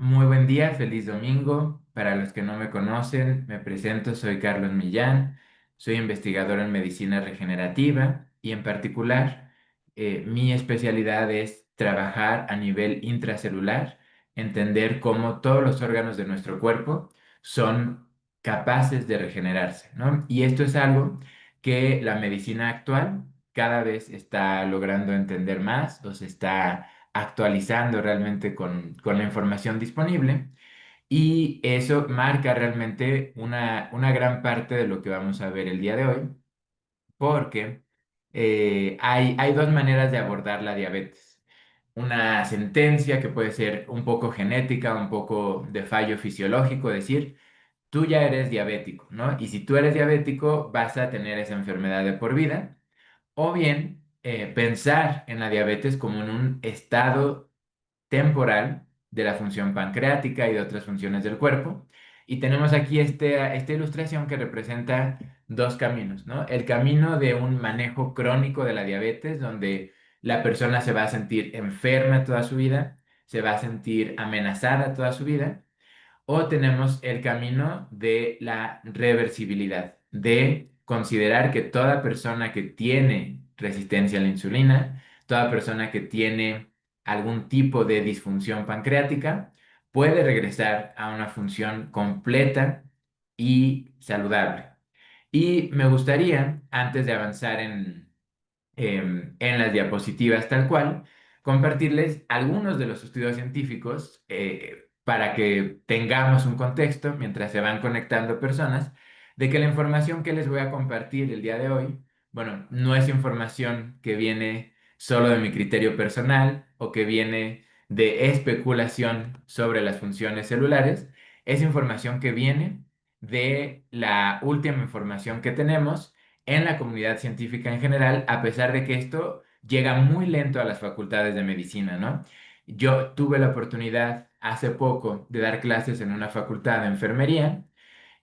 Muy buen día, feliz domingo. Para los que no me conocen, me presento, soy Carlos Millán, soy investigador en medicina regenerativa y en particular mi especialidad es trabajar a nivel intracelular, entender cómo todos los órganos de nuestro cuerpo son capaces de regenerarse, ¿no? Y esto es algo que la medicina actual cada vez está logrando entender más o se está actualizando realmente con la información disponible y eso marca realmente una gran parte de lo que vamos a ver el día de hoy porque hay dos maneras de abordar la diabetes. Una sentencia que puede ser un poco genética, un poco de fallo fisiológico, decir, tú ya eres diabético, ¿no? Y si tú eres diabético, vas a tener esa enfermedad de por vida. O bien, pensar en la diabetes como en un estado temporal de la función pancreática y de otras funciones del cuerpo. Y tenemos aquí esta ilustración que representa dos caminos, ¿no? El camino de un manejo crónico de la diabetes, donde la persona se va a sentir enferma toda su vida, se va a sentir amenazada toda su vida, o tenemos el camino de la reversibilidad, de considerar que toda persona que tiene resistencia a la insulina, toda persona que tiene algún tipo de disfunción pancreática, puede regresar a una función completa y saludable. Y me gustaría, antes de avanzar en las diapositivas tal cual, compartirles algunos de los estudios científicos para que tengamos un contexto mientras se van conectando personas de que la información que les voy a compartir el día de hoy, bueno, no es información que viene solo de mi criterio personal o que viene de especulación sobre las funciones celulares, es información que viene de la última información que tenemos en la comunidad científica en general, a pesar de que esto llega muy lento a las facultades de medicina, ¿no? Yo tuve la oportunidad hace poco de dar clases en una facultad de enfermería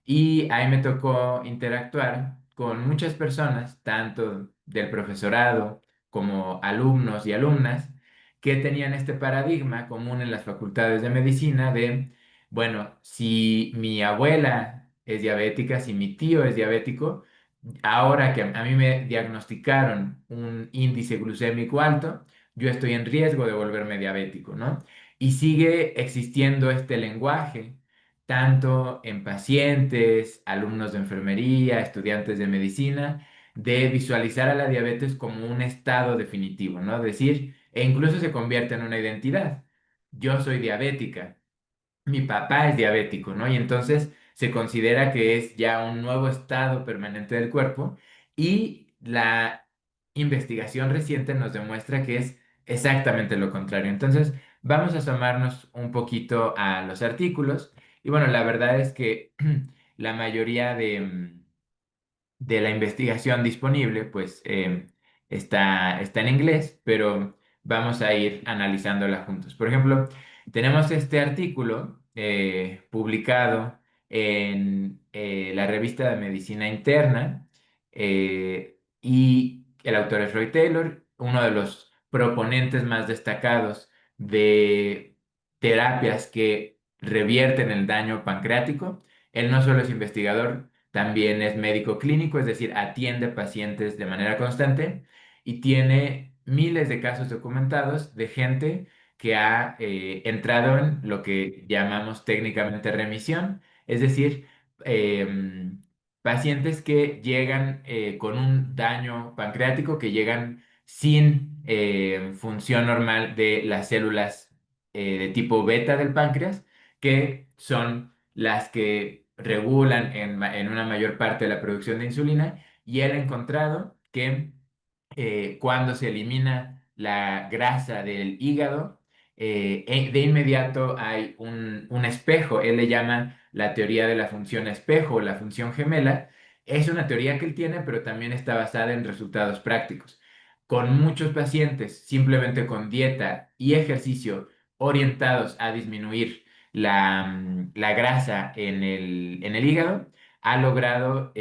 y ahí me tocó interactuar con muchas personas, tanto del profesorado como alumnos y alumnas, que tenían este paradigma común en las facultades de medicina de, bueno, si mi abuela es diabética, si mi tío es diabético, ahora que a mí me diagnosticaron un índice glucémico alto, yo estoy en riesgo de volverme diabético, ¿no? Y sigue existiendo este lenguaje tanto en pacientes, alumnos de enfermería, estudiantes de medicina, de visualizar a la diabetes como un estado definitivo, ¿no? Decir, e incluso se convierte en una identidad. Yo soy diabética, mi papá es diabético, ¿no? Y entonces se considera que es ya un nuevo estado permanente del cuerpo y la investigación reciente nos demuestra que es exactamente lo contrario. Entonces, vamos a asomarnos un poquito a los artículos y bueno, la verdad es que la mayoría de la investigación disponible, pues está en inglés, pero vamos a ir analizándola juntos. Por ejemplo, tenemos este artículo publicado en la revista de Medicina Interna y el autor es Roy Taylor, uno de los proponentes más destacados de terapias que revierten el daño pancreático. Él no solo es investigador, también es médico clínico, es decir, atiende pacientes de manera constante y tiene miles de casos documentados de gente que ha entrado en lo que llamamos técnicamente remisión, es decir, pacientes que llegan con un daño pancreático, que llegan sin función normal de las células de tipo beta del páncreas, que son las que regulan en una mayor parte de la producción de insulina, y él ha encontrado que cuando se elimina la grasa del hígado, de inmediato hay un espejo, él le llama la teoría de la función espejo o la función gemela. Es una teoría que él tiene, pero también está basada en resultados prácticos. Con muchos pacientes, simplemente con dieta y ejercicio orientados a disminuir la grasa en el hígado, ha logrado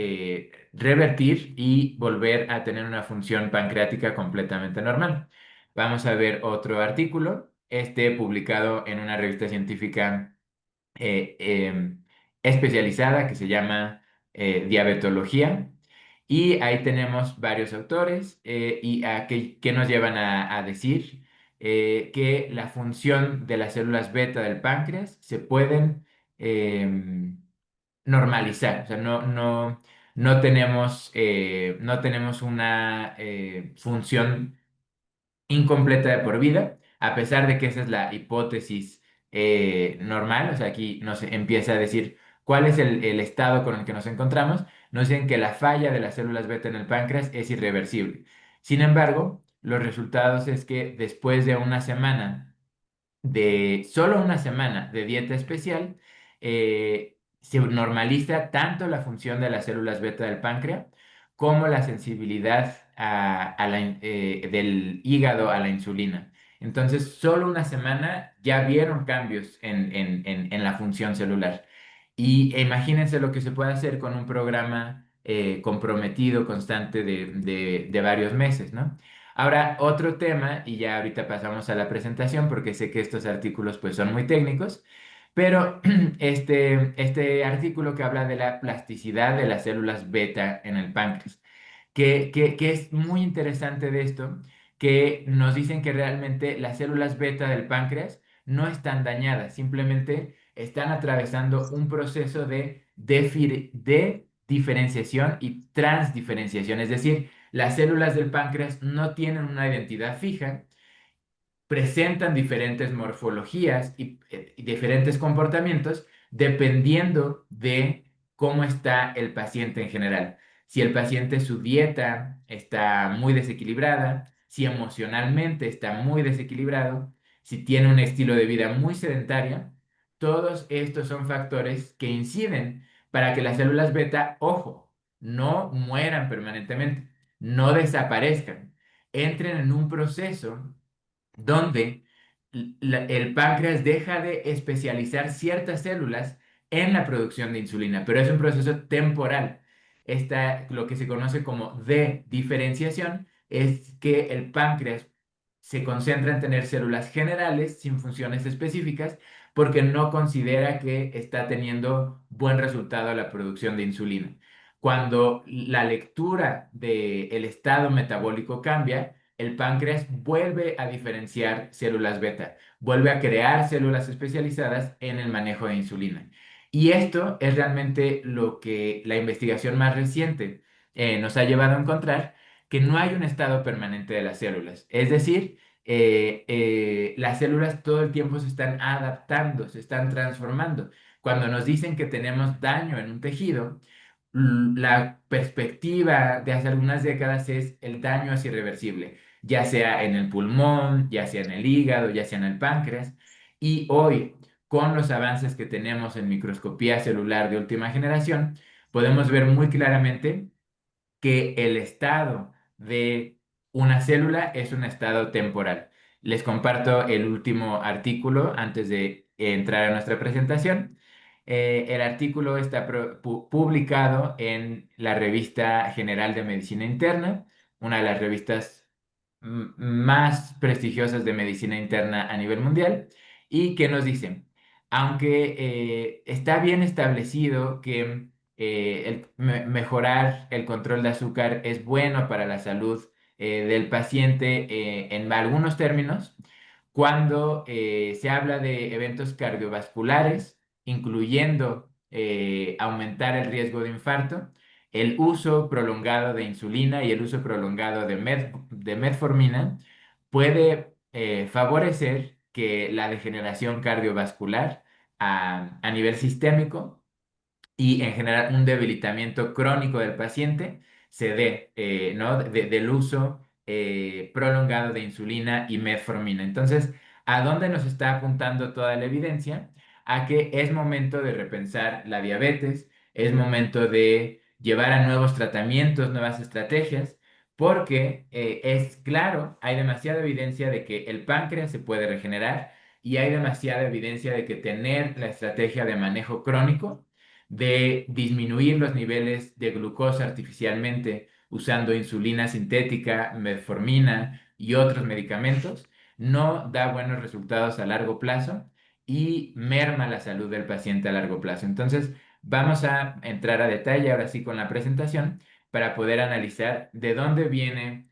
revertir y volver a tener una función pancreática completamente normal. Vamos a ver otro artículo. publicado en una revista científica eh, em, especializada que se llama Diabetología. Y ahí tenemos varios autores que nos llevan a decir que la función de las células beta del páncreas se pueden normalizar. O sea, no tenemos una función incompleta de por vida, a pesar de que esa es la hipótesis normal. O sea, aquí nos empieza a decir cuál es el estado con el que nos encontramos. Nos dicen que la falla de las células beta en el páncreas es irreversible. Sin embargo, los resultados es que después de una semana, de solo una semana de dieta especial, se normaliza tanto la función de las células beta del páncreas como la sensibilidad del hígado a la insulina. Entonces, solo una semana ya vieron cambios en la función celular. Y imagínense lo que se puede hacer con un programa comprometido, constante de varios meses, ¿no? Ahora, otro tema, y ya ahorita pasamos a la presentación porque sé que estos artículos pues son muy técnicos, pero este artículo que habla de la plasticidad de las células beta en el páncreas, que es muy interesante de esto, que nos dicen que realmente las células beta del páncreas no están dañadas, simplemente están atravesando un proceso de diferenciación y transdiferenciación, es decir, las células del páncreas no tienen una identidad fija, presentan diferentes morfologías y diferentes comportamientos dependiendo de cómo está el paciente en general. Si el paciente, su dieta está muy desequilibrada, si emocionalmente está muy desequilibrado, si tiene un estilo de vida muy sedentario, todos estos son factores que inciden para que las células beta, ojo, no mueran permanentemente, no desaparezcan, entren en un proceso donde el páncreas deja de especializar ciertas células en la producción de insulina, pero es un proceso temporal. Lo que se conoce como de-diferenciación es que el páncreas se concentra en tener células generales sin funciones específicas porque no considera que está teniendo buen resultado a la producción de insulina. Cuando la lectura del estado metabólico cambia, el páncreas vuelve a diferenciar células beta, vuelve a crear células especializadas en el manejo de insulina. Y esto es realmente lo que la investigación más reciente nos ha llevado a encontrar, que no hay un estado permanente de las células. Es decir, las células todo el tiempo se están adaptando, se están transformando. Cuando nos dicen que tenemos daño en un tejido, la perspectiva de hace algunas décadas es el daño es irreversible, ya sea en el pulmón, ya sea en el hígado, ya sea en el páncreas. Y hoy, con los avances que tenemos en microscopía celular de última generación, podemos ver muy claramente que el estado de una célula es un estado temporal. Les comparto el último artículo antes de entrar a nuestra presentación. El artículo está publicado en la Revista General de Medicina Interna, una de las revistas más prestigiosas de medicina interna a nivel mundial, y que nos dice, aunque está bien establecido que mejorar el control de azúcar es bueno para la salud del paciente en algunos términos, cuando se habla de eventos cardiovasculares, incluyendo aumentar el riesgo de infarto, el uso prolongado de insulina y el uso prolongado de metformina puede favorecer que la degeneración cardiovascular a nivel sistémico y en general un debilitamiento crónico del paciente se dé, ¿no? Del uso prolongado de insulina y metformina. Entonces, ¿a dónde nos está apuntando toda la evidencia? A que es momento de repensar la diabetes, es momento de llevar a nuevos tratamientos, nuevas estrategias, porque es claro, hay demasiada evidencia de que el páncreas se puede regenerar y hay demasiada evidencia de que tener la estrategia de manejo crónico de disminuir los niveles de glucosa artificialmente usando insulina sintética, metformina y otros medicamentos, no da buenos resultados a largo plazo y merma la salud del paciente a largo plazo. Entonces, vamos a entrar a detalle ahora sí con la presentación para poder analizar de dónde vienen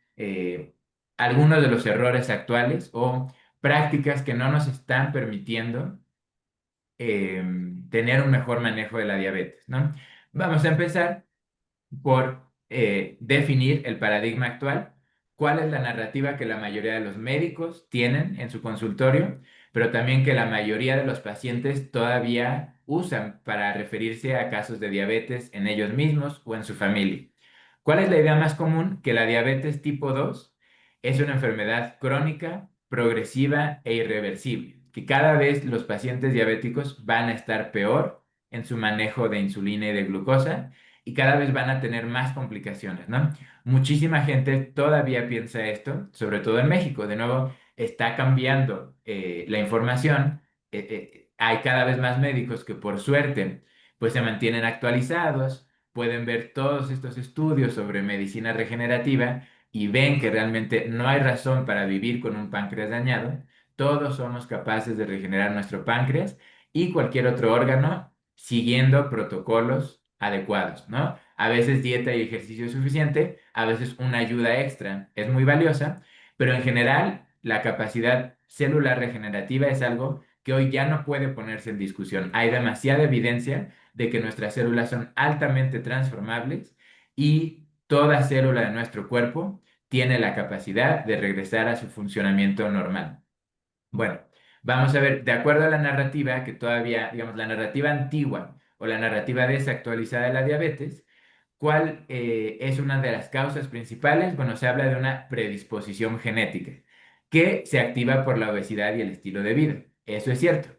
algunos de los errores actuales o prácticas que no nos están permitiendo eh, tener un mejor manejo de la diabetes, ¿no? Vamos a empezar por definir el paradigma actual, cuál es la narrativa que la mayoría de los médicos tienen en su consultorio, pero también que la mayoría de los pacientes todavía usan para referirse a casos de diabetes en ellos mismos o en su familia. ¿Cuál es la idea más común? Que la diabetes tipo 2 es una enfermedad crónica, progresiva e irreversible, que cada vez los pacientes diabéticos van a estar peor en su manejo de insulina y de glucosa y cada vez van a tener más complicaciones, ¿no? Muchísima gente todavía piensa esto, sobre todo en México. De nuevo, está cambiando la información. Hay cada vez más médicos que por suerte pues se mantienen actualizados, pueden ver todos estos estudios sobre medicina regenerativa y ven que realmente no hay razón para vivir con un páncreas dañado. Todos somos capaces de regenerar nuestro páncreas y cualquier otro órgano siguiendo protocolos adecuados, ¿no? A veces dieta y ejercicio es suficiente, a veces una ayuda extra es muy valiosa, pero en general la capacidad celular regenerativa es algo que hoy ya no puede ponerse en discusión. Hay demasiada evidencia de que nuestras células son altamente transformables y toda célula de nuestro cuerpo tiene la capacidad de regresar a su funcionamiento normal. Bueno, vamos a ver, de acuerdo a la narrativa que todavía, digamos, la narrativa antigua o la narrativa desactualizada de la diabetes, ¿cuál es una de las causas principales? Bueno, se habla de una predisposición genética que se activa por la obesidad y el estilo de vida. Eso es cierto.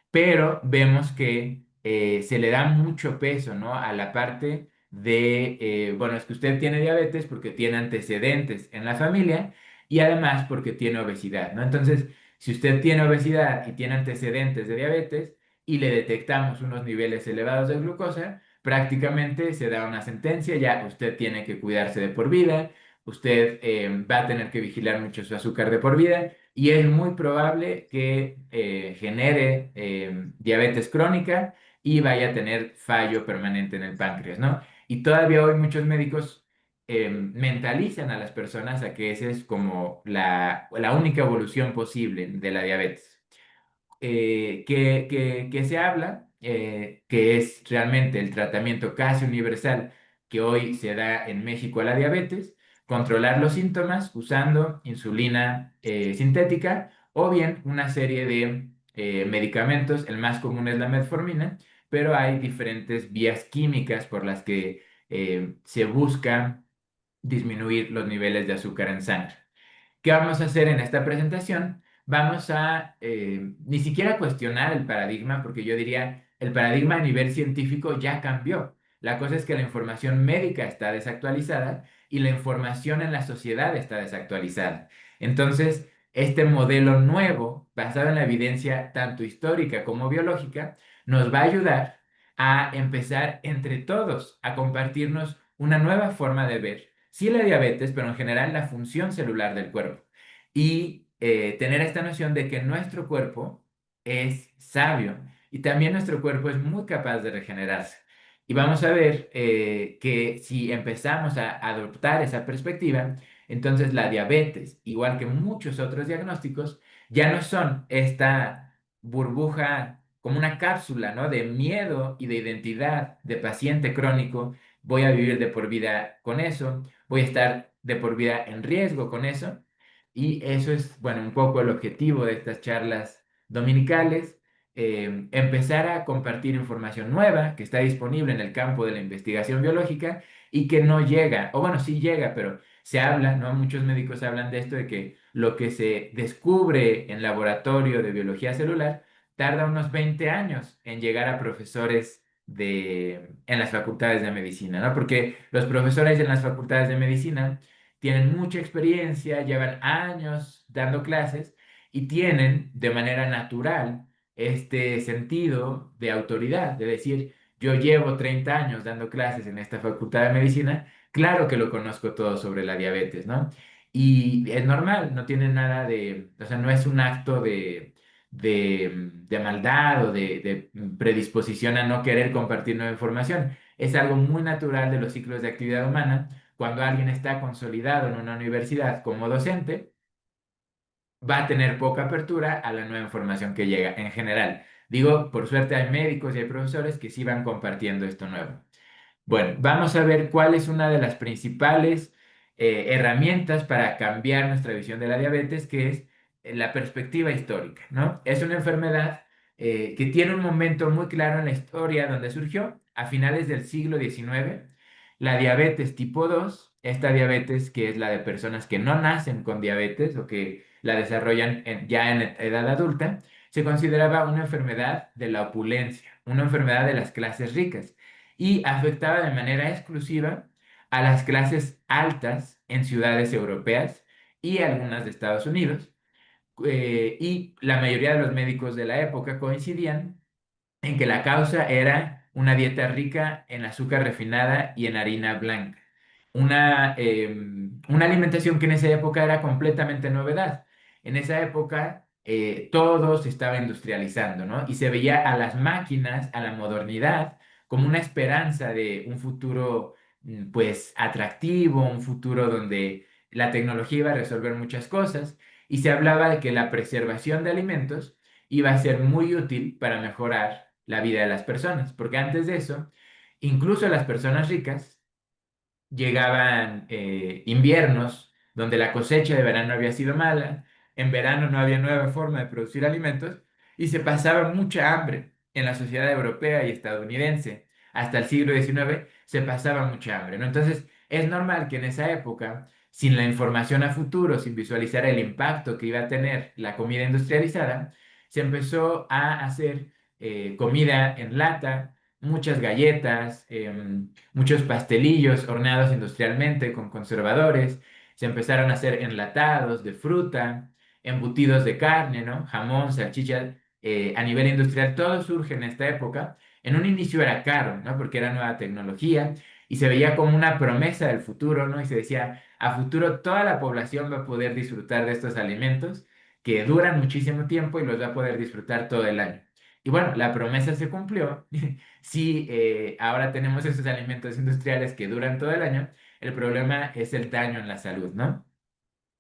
Pero vemos que se le da mucho peso, ¿no? A la parte de, bueno, es que usted tiene diabetes porque tiene antecedentes en la familia y además porque tiene obesidad, ¿no? Entonces, si usted tiene obesidad y tiene antecedentes de diabetes y le detectamos unos niveles elevados de glucosa, prácticamente se da una sentencia, ya usted tiene que cuidarse de por vida, usted va a tener que vigilar mucho su azúcar de por vida y es muy probable que genere diabetes crónica y vaya a tener fallo permanente en el páncreas, ¿no? Y todavía hoy muchos médicos mentalizan a las personas a que esa es como la única evolución posible de la diabetes que se habla, que es realmente el tratamiento casi universal que hoy se da en México a la diabetes, controlar los síntomas usando insulina sintética o bien una serie de medicamentos, el más común es la metformina, pero hay diferentes vías químicas por las que se busca disminuir los niveles de azúcar en sangre. ¿Qué vamos a hacer en esta presentación? Vamos a ni siquiera cuestionar el paradigma, porque yo diría, el paradigma a nivel científico ya cambió. La cosa es que la información médica está desactualizada y la información en la sociedad está desactualizada. Entonces, este modelo nuevo, basado en la evidencia tanto histórica como biológica, nos va a ayudar a empezar entre todos a compartirnos una nueva forma de ver sí la diabetes, pero en general la función celular del cuerpo. Y tener esta noción de que nuestro cuerpo es sabio y también nuestro cuerpo es muy capaz de regenerarse. Y vamos a ver que si empezamos a adoptar esa perspectiva, entonces la diabetes, igual que muchos otros diagnósticos, ya no son esta burbuja como una cápsula, ¿no? De miedo y de identidad de paciente crónico. Voy a vivir de por vida con eso, voy a estar de por vida en riesgo con eso. Y eso es, bueno, un poco el objetivo de estas charlas dominicales, empezar a compartir información nueva que está disponible en el campo de la investigación biológica y que no llega, o bueno, sí llega, pero se habla, ¿no? Muchos médicos hablan de esto, de que lo que se descubre en laboratorio de biología celular tarda unos 20 años en llegar a profesores en las facultades de medicina, ¿no? Porque los profesores en las facultades de medicina tienen mucha experiencia, llevan años dando clases y tienen de manera natural este sentido de autoridad, de decir, yo llevo 30 años dando clases en esta facultad de medicina, claro que lo conozco todo sobre la diabetes, ¿no? Y es normal, no tiene nada de, o sea, no es un acto de maldad o de predisposición a no querer compartir nueva información. Es algo muy natural de los ciclos de actividad humana. Cuando alguien está consolidado en una universidad como docente, va a tener poca apertura a la nueva información que llega en general. Digo, por suerte hay médicos y hay profesores que sí van compartiendo esto nuevo. Bueno, vamos a ver cuál es una de las principales herramientas para cambiar nuestra visión de la diabetes, que es la perspectiva histórica, ¿no? Es una enfermedad que tiene un momento muy claro en la historia donde surgió, a finales del siglo XIX, la diabetes tipo 2, esta diabetes que es la de personas que no nacen con diabetes o que la desarrollan ya en edad adulta, se consideraba una enfermedad de la opulencia, una enfermedad de las clases ricas y afectaba de manera exclusiva a las clases altas en ciudades europeas y algunas de Estados Unidos. Y la mayoría de los médicos de la época coincidían en que la causa era una dieta rica en azúcar refinada y en harina blanca. Una alimentación que en esa época era completamente novedad. En esa época todo se estaba industrializando, ¿no? Y se veía a las máquinas, a la modernidad, como una esperanza de un futuro, pues, atractivo, un futuro donde la tecnología iba a resolver muchas cosas. Y se hablaba de que la preservación de alimentos iba a ser muy útil para mejorar la vida de las personas, porque antes de eso, incluso las personas ricas llegaban inviernos donde la cosecha de verano había sido mala, en verano no había nueva forma de producir alimentos y se pasaba mucha hambre en la sociedad europea y estadounidense. Hasta el siglo XIX se pasaba mucha hambre, ¿no? Entonces, es normal que en esa época, sin la información a futuro, sin visualizar el impacto que iba a tener la comida industrializada, se empezó a hacer comida en lata, muchas galletas, muchos pastelillos horneados industrialmente con conservadores, se empezaron a hacer enlatados de fruta, embutidos de carne, ¿no? Jamón, salchicha, a nivel industrial, todo surge en esta época. En un inicio era caro, ¿no? Porque era nueva tecnología y se veía como una promesa del futuro, ¿no? Y se decía, a futuro toda la población va a poder disfrutar de estos alimentos que duran muchísimo tiempo y los va a poder disfrutar todo el año. Y bueno, la promesa se cumplió. Sí, ahora tenemos esos alimentos industriales que duran todo el año, el problema es el daño en la salud, ¿no?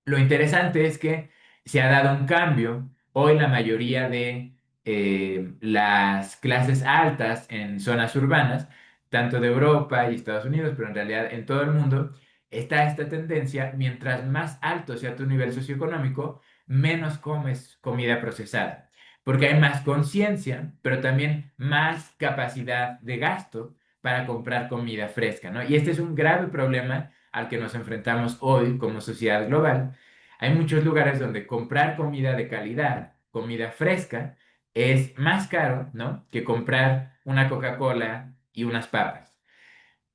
Lo interesante es que se ha dado un cambio. Hoy la mayoría de las clases altas en zonas urbanas, tanto de Europa y Estados Unidos, pero en realidad en todo el mundo, está esta tendencia, mientras más alto sea tu nivel socioeconómico, menos comes comida procesada, porque hay más conciencia, pero también más capacidad de gasto para comprar comida fresca, ¿no? Y este es un grave problema al que nos enfrentamos hoy como sociedad global. Hay muchos lugares donde comprar comida de calidad, comida fresca, es más caro, ¿no? Que comprar una Coca-Cola y unas papas.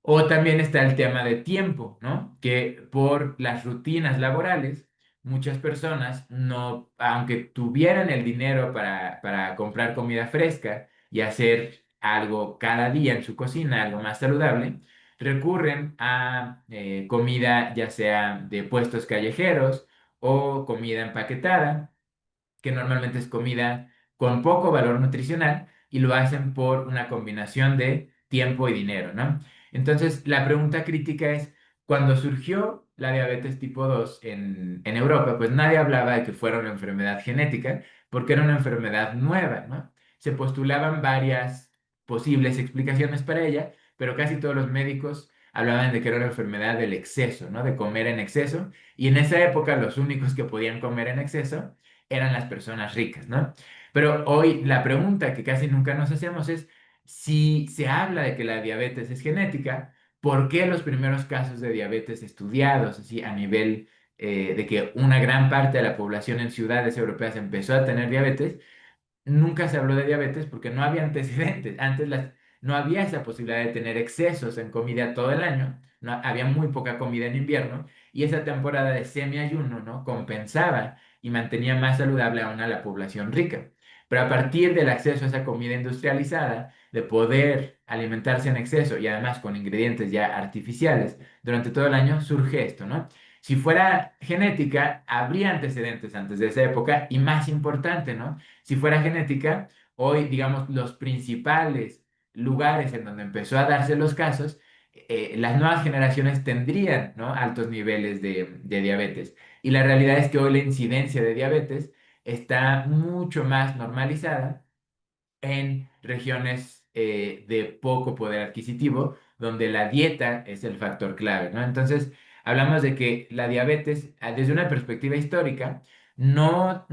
O también está el tema de tiempo, ¿no? Que por las rutinas laborales, muchas personas no, aunque tuvieran el dinero para comprar comida fresca y hacer algo cada día en su cocina, algo más saludable, recurren a comida ya sea de puestos callejeros o comida empaquetada que normalmente es comida con poco valor nutricional y lo hacen por una combinación de tiempo y dinero, ¿no? Entonces, la pregunta crítica es, cuando surgió la diabetes tipo 2 en Europa, pues nadie hablaba de que fuera una enfermedad genética porque era una enfermedad nueva, ¿no? Se postulaban varias posibles explicaciones para ella, pero casi todos los médicos hablaban de que era una enfermedad del exceso, ¿no? De comer en exceso. Y en esa época los únicos que podían comer en exceso eran las personas ricas, ¿no? Pero hoy la pregunta que casi nunca nos hacemos es, si se habla de que la diabetes es genética, ¿por qué los primeros casos de diabetes estudiados, así a nivel de que una gran parte de la población en ciudades europeas empezó a tener diabetes? Nunca se habló de diabetes porque no había antecedentes. Antes no había esa posibilidad de tener excesos en comida todo el año. No, había muy poca comida en invierno y esa temporada de semiayuno, ¿no? Compensaba y mantenía más saludable aún a la población rica. Pero a partir del acceso a esa comida industrializada, de poder alimentarse en exceso y además con ingredientes ya artificiales durante todo el año, surge esto, ¿no? Si fuera genética, habría antecedentes antes de esa época y más importante, ¿no? Si fuera genética, hoy, digamos, los principales lugares en donde empezó a darse los casos, las nuevas generaciones tendrían, ¿no? Altos niveles de diabetes. Y la realidad es que hoy la incidencia de diabetes está mucho más normalizada en regiones de poco poder adquisitivo, donde la dieta es el factor clave, ¿no? Entonces, hablamos de que la diabetes, desde una perspectiva histórica, no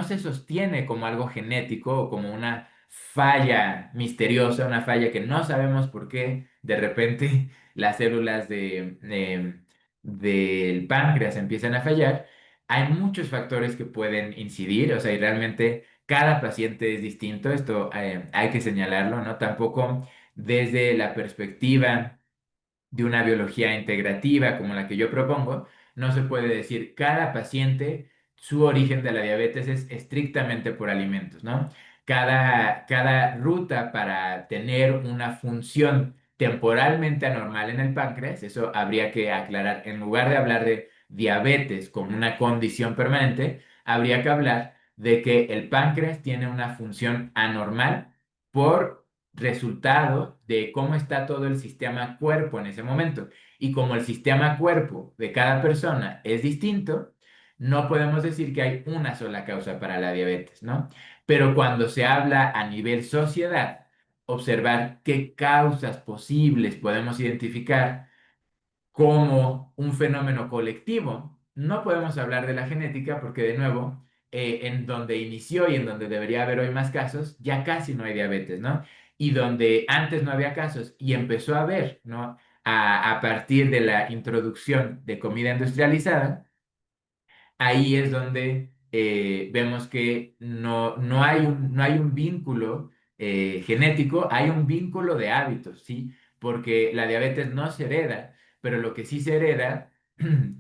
se sostiene como algo genético o como una falla misteriosa, una falla que no sabemos por qué de repente las células del páncreas empiezan a fallar. Hay muchos factores que pueden incidir, o sea, y realmente cada paciente es distinto, esto hay que señalarlo, ¿no? Tampoco desde la perspectiva de una biología integrativa como la que yo propongo, no se puede decir cada paciente, su origen de la diabetes es estrictamente por alimentos, ¿no? Cada ruta para tener una función temporalmente anormal en el páncreas, eso habría que aclarar, en lugar de hablar de diabetes como una condición permanente, habría que hablar de que el páncreas tiene una función anormal por resultado de cómo está todo el sistema cuerpo en ese momento. Y como el sistema cuerpo de cada persona es distinto, no podemos decir que hay una sola causa para la diabetes, ¿no? Pero cuando se habla a nivel sociedad, observar qué causas posibles podemos identificar como un fenómeno colectivo. No podemos hablar de la genética porque, de nuevo, en donde inició y en donde debería haber hoy más casos, ya casi no hay diabetes, ¿no? Y donde antes no había casos y empezó a haber, ¿no? A partir de la introducción de comida industrializada, ahí es donde vemos que no hay un vínculo genético, hay un vínculo de hábitos, ¿sí? Porque la diabetes no se hereda, pero lo que sí se hereda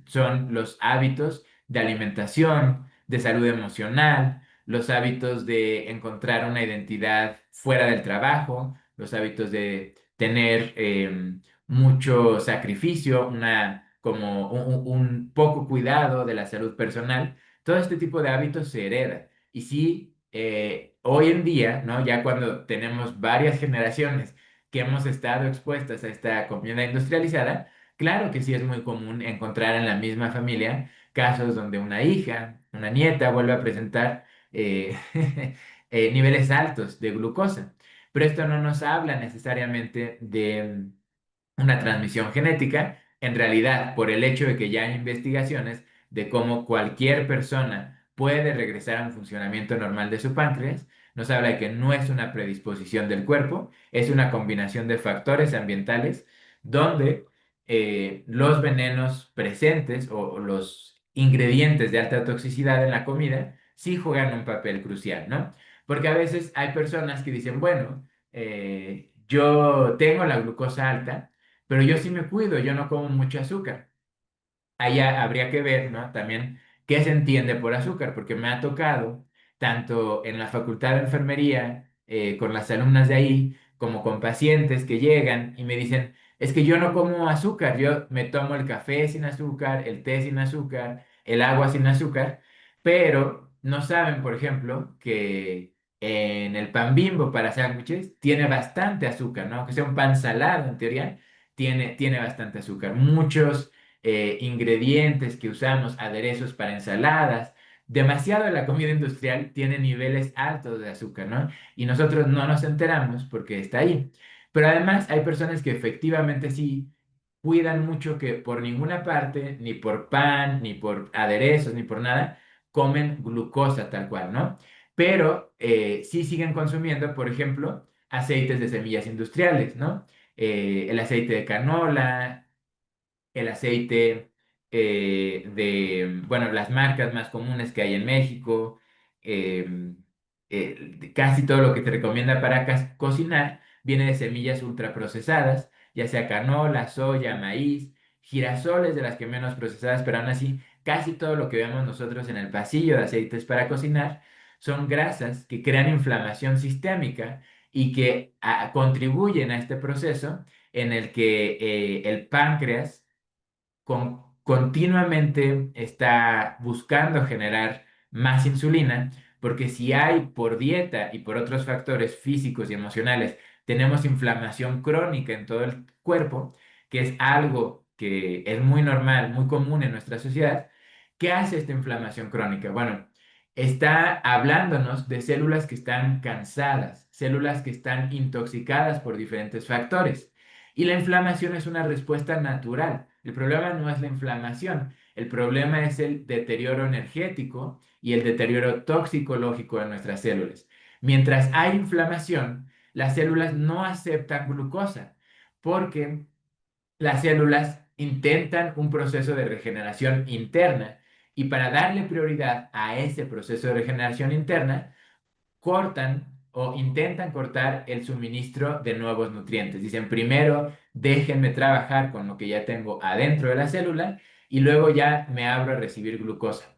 son los hábitos de alimentación, de salud emocional, los hábitos de encontrar una identidad fuera del trabajo, los hábitos de tener mucho sacrificio, como un poco cuidado de la salud personal. Todo este tipo de hábitos se hereda. Y sí, hoy en día, ¿no? Ya cuando tenemos varias generaciones que hemos estado expuestas a esta comida industrializada, claro que sí es muy común encontrar en la misma familia casos donde una hija, una nieta vuelve a presentar niveles altos de glucosa. Pero esto no nos habla necesariamente de una transmisión genética, en realidad, por el hecho de que ya hay investigaciones de cómo cualquier persona puede regresar a un funcionamiento normal de su páncreas, nos habla de que no es una predisposición del cuerpo, es una combinación de factores ambientales donde los venenos presentes o los ingredientes de alta toxicidad en la comida sí juegan un papel crucial, ¿no? Porque a veces hay personas que dicen, bueno, yo tengo la glucosa alta, pero yo sí me cuido, yo no como mucho azúcar. Allá habría que ver, ¿no? También qué se entiende por azúcar, porque me ha tocado, tanto en la facultad de enfermería, con las alumnas de ahí, como con pacientes que llegan y me dicen, es que yo no como azúcar, yo me tomo el café sin azúcar, el té sin azúcar, el agua sin azúcar, pero no saben, por ejemplo, que en el pan Bimbo para sándwiches tiene bastante azúcar, ¿no? Aunque sea un pan salado, en teoría, tiene bastante azúcar. Muchos ingredientes que usamos, aderezos para ensaladas. Demasiado de la comida industrial tiene niveles altos de azúcar, ¿no? Y nosotros no nos enteramos porque está ahí. Pero además hay personas que efectivamente sí cuidan mucho que por ninguna parte, ni por pan, ni por aderezos, ni por nada, comen glucosa tal cual, ¿no? Pero sí siguen consumiendo, por ejemplo, aceites de semillas industriales, ¿no? El aceite de canola, el aceite bueno, las marcas más comunes que hay en México, casi todo lo que te recomienda para cocinar viene de semillas ultraprocesadas, ya sea canola, soya, maíz, girasoles de las que menos procesadas, pero aún así, casi todo lo que vemos nosotros en el pasillo de aceites para cocinar son grasas que crean inflamación sistémica y que contribuyen a este proceso en el que el páncreas continuamente está buscando generar más insulina, porque si hay por dieta y por otros factores físicos y emocionales, tenemos inflamación crónica en todo el cuerpo, que es algo que es muy normal, muy común en nuestra sociedad. ¿Qué hace esta inflamación crónica? Bueno, está hablándonos de células que están cansadas, células que están intoxicadas por diferentes factores. Y la inflamación es una respuesta natural. El problema no es la inflamación, el problema es el deterioro energético y el deterioro toxicológico de nuestras células. Mientras hay inflamación, las células no aceptan glucosa porque las células intentan un proceso de regeneración interna y para darle prioridad a ese proceso de regeneración interna, cortan o intentan cortar el suministro de nuevos nutrientes. Dicen, primero déjenme trabajar con lo que ya tengo adentro de la célula y luego ya me abro a recibir glucosa.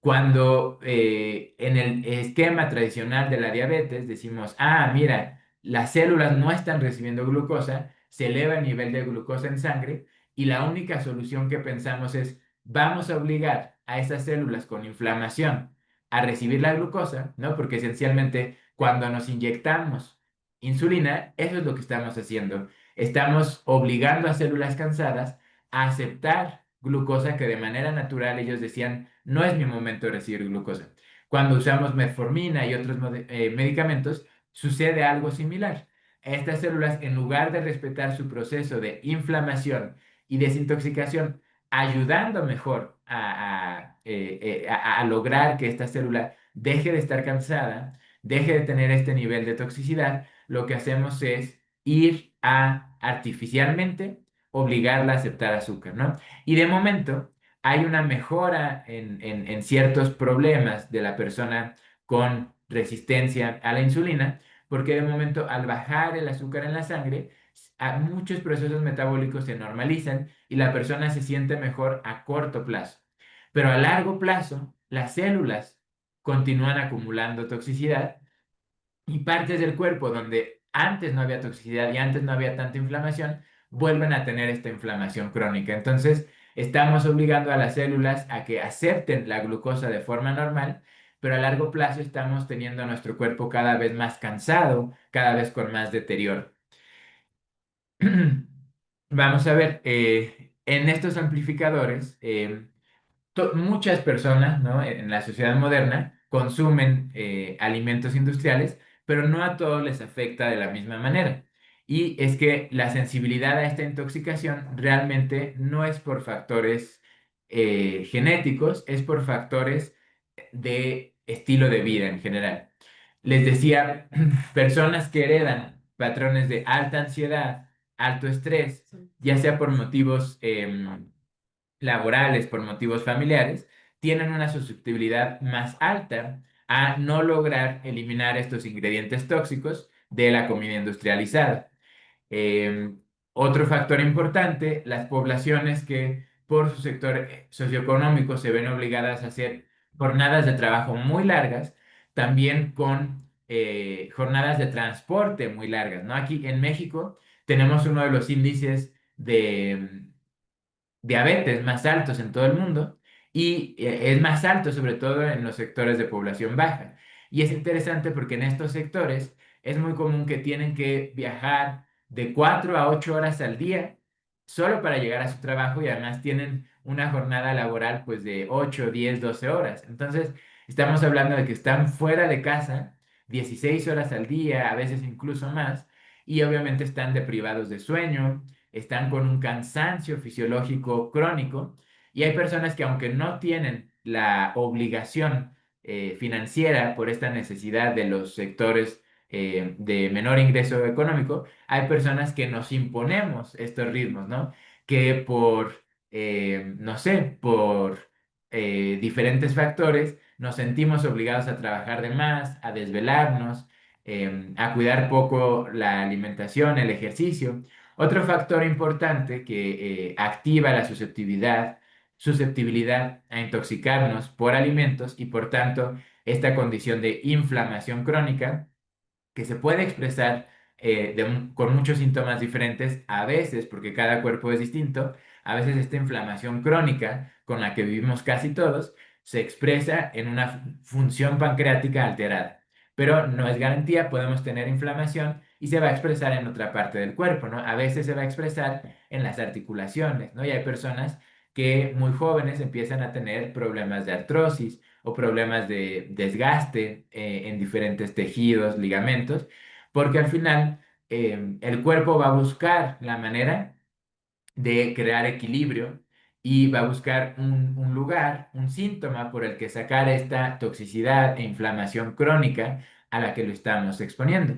Cuando en el esquema tradicional de la diabetes decimos, ah, mira, las células no están recibiendo glucosa, se eleva el nivel de glucosa en sangre y la única solución que pensamos es, vamos a obligar a esas células con inflamación a recibir la glucosa, ¿no? Porque esencialmente cuando nos inyectamos insulina, eso es lo que estamos haciendo. Estamos obligando a células cansadas a aceptar glucosa que de manera natural ellos decían, no es mi momento de recibir glucosa. Cuando usamos metformina y otros medicamentos, sucede algo similar. Estas células, en lugar de respetar su proceso de inflamación y desintoxicación, ayudando mejor a lograr que esta célula deje de estar cansada, deje de tener este nivel de toxicidad, lo que hacemos es ir a artificialmente obligarla a aceptar azúcar, ¿no? Y de momento hay una mejora en ciertos problemas de la persona con resistencia a la insulina, porque de momento al bajar el azúcar en la sangre, muchos procesos metabólicos se normalizan y la persona se siente mejor a corto plazo. Pero a largo plazo, las células continúan acumulando toxicidad y partes del cuerpo donde antes no había toxicidad y antes no había tanta inflamación, vuelven a tener esta inflamación crónica. Entonces, estamos obligando a las células a que acepten la glucosa de forma normal, pero a largo plazo estamos teniendo a nuestro cuerpo cada vez más cansado, cada vez con más deterioro. Vamos a ver, en estos amplificadores, muchas personas, ¿no? En la sociedad moderna consumen alimentos industriales, pero no a todos les afecta de la misma manera. Y es que la sensibilidad a esta intoxicación realmente no es por factores genéticos, es por factores de estilo de vida en general. Les decía, personas que heredan patrones de alta ansiedad, alto estrés, ya sea por motivos laborales, por motivos familiares, tienen una susceptibilidad más alta a no lograr eliminar estos ingredientes tóxicos de la comida industrializada. Eh, Otro factor importante, las poblaciones que por su sector socioeconómico se ven obligadas a hacer jornadas de trabajo muy largas, también con jornadas de transporte muy largas, ¿no? Aquí en México tenemos uno de los índices de diabetes más altos en todo el mundo y es más alto sobre todo en los sectores de población baja. Y es interesante porque en estos sectores es muy común que tienen que viajar de 4 a 8 horas al día solo para llegar a su trabajo y además tienen una jornada laboral pues de 8 10 12 horas. Entonces estamos hablando de que están fuera de casa 16 horas al día, a veces incluso más, y obviamente están deprivados de sueño, están con un cansancio fisiológico crónico y hay personas que aunque no tienen la obligación financiera por esta necesidad de los sectores de menor ingreso económico, hay personas que nos imponemos estos ritmos, ¿no? Que por, no sé, por diferentes factores nos sentimos obligados a trabajar de más, a desvelarnos, a cuidar poco la alimentación, el ejercicio. Otro factor importante que activa la susceptibilidad a intoxicarnos por alimentos y por tanto esta condición de inflamación crónica que se puede expresar con muchos síntomas diferentes a veces porque cada cuerpo es distinto, A veces esta inflamación crónica con la que vivimos casi todos se expresa en una función pancreática alterada. Pero no es garantía, podemos tener inflamación y se va a expresar en otra parte del cuerpo, ¿no? A veces se va a expresar en las articulaciones, ¿no? Y hay personas que muy jóvenes empiezan a tener problemas de artrosis o problemas de desgaste en diferentes tejidos, ligamentos, porque al final el cuerpo va a buscar la manera de crear equilibrio y va a buscar un lugar, un síntoma por el que sacar esta toxicidad e inflamación crónica a la que lo estamos exponiendo.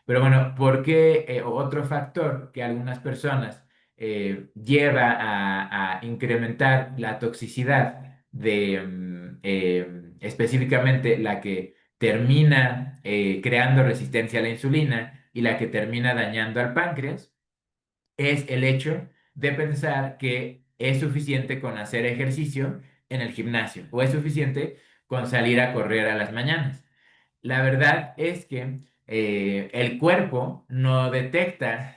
Pero bueno, ¿por qué otro factor que algunas personas lleva a incrementar la toxicidad de específicamente la que termina creando resistencia a la insulina y la que termina dañando al páncreas? Es el hecho de pensar que es suficiente con hacer ejercicio en el gimnasio o es suficiente con salir a correr a las mañanas. La verdad es que el cuerpo no detecta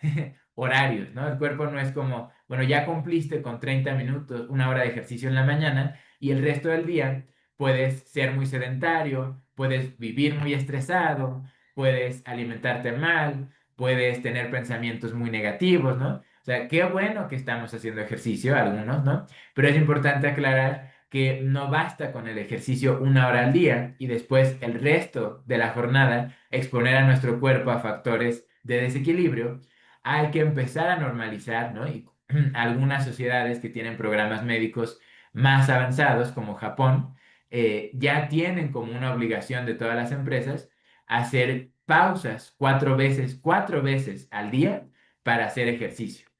horarios, ¿no? El cuerpo no es como, bueno, ya cumpliste con 30 minutos, una hora de ejercicio en la mañana y el resto del día puedes ser muy sedentario, puedes vivir muy estresado, puedes alimentarte mal, puedes tener pensamientos muy negativos, ¿no? O sea, qué bueno que estamos haciendo ejercicio, algunos, ¿no? Pero es importante aclarar que no basta con el ejercicio una hora al día y después el resto de la jornada exponer a nuestro cuerpo a factores de desequilibrio. Hay que empezar a normalizar, ¿no? Y algunas sociedades que tienen programas médicos más avanzados, como Japón, ya tienen como una obligación de todas las empresas hacer pausas cuatro veces al día para hacer ejercicio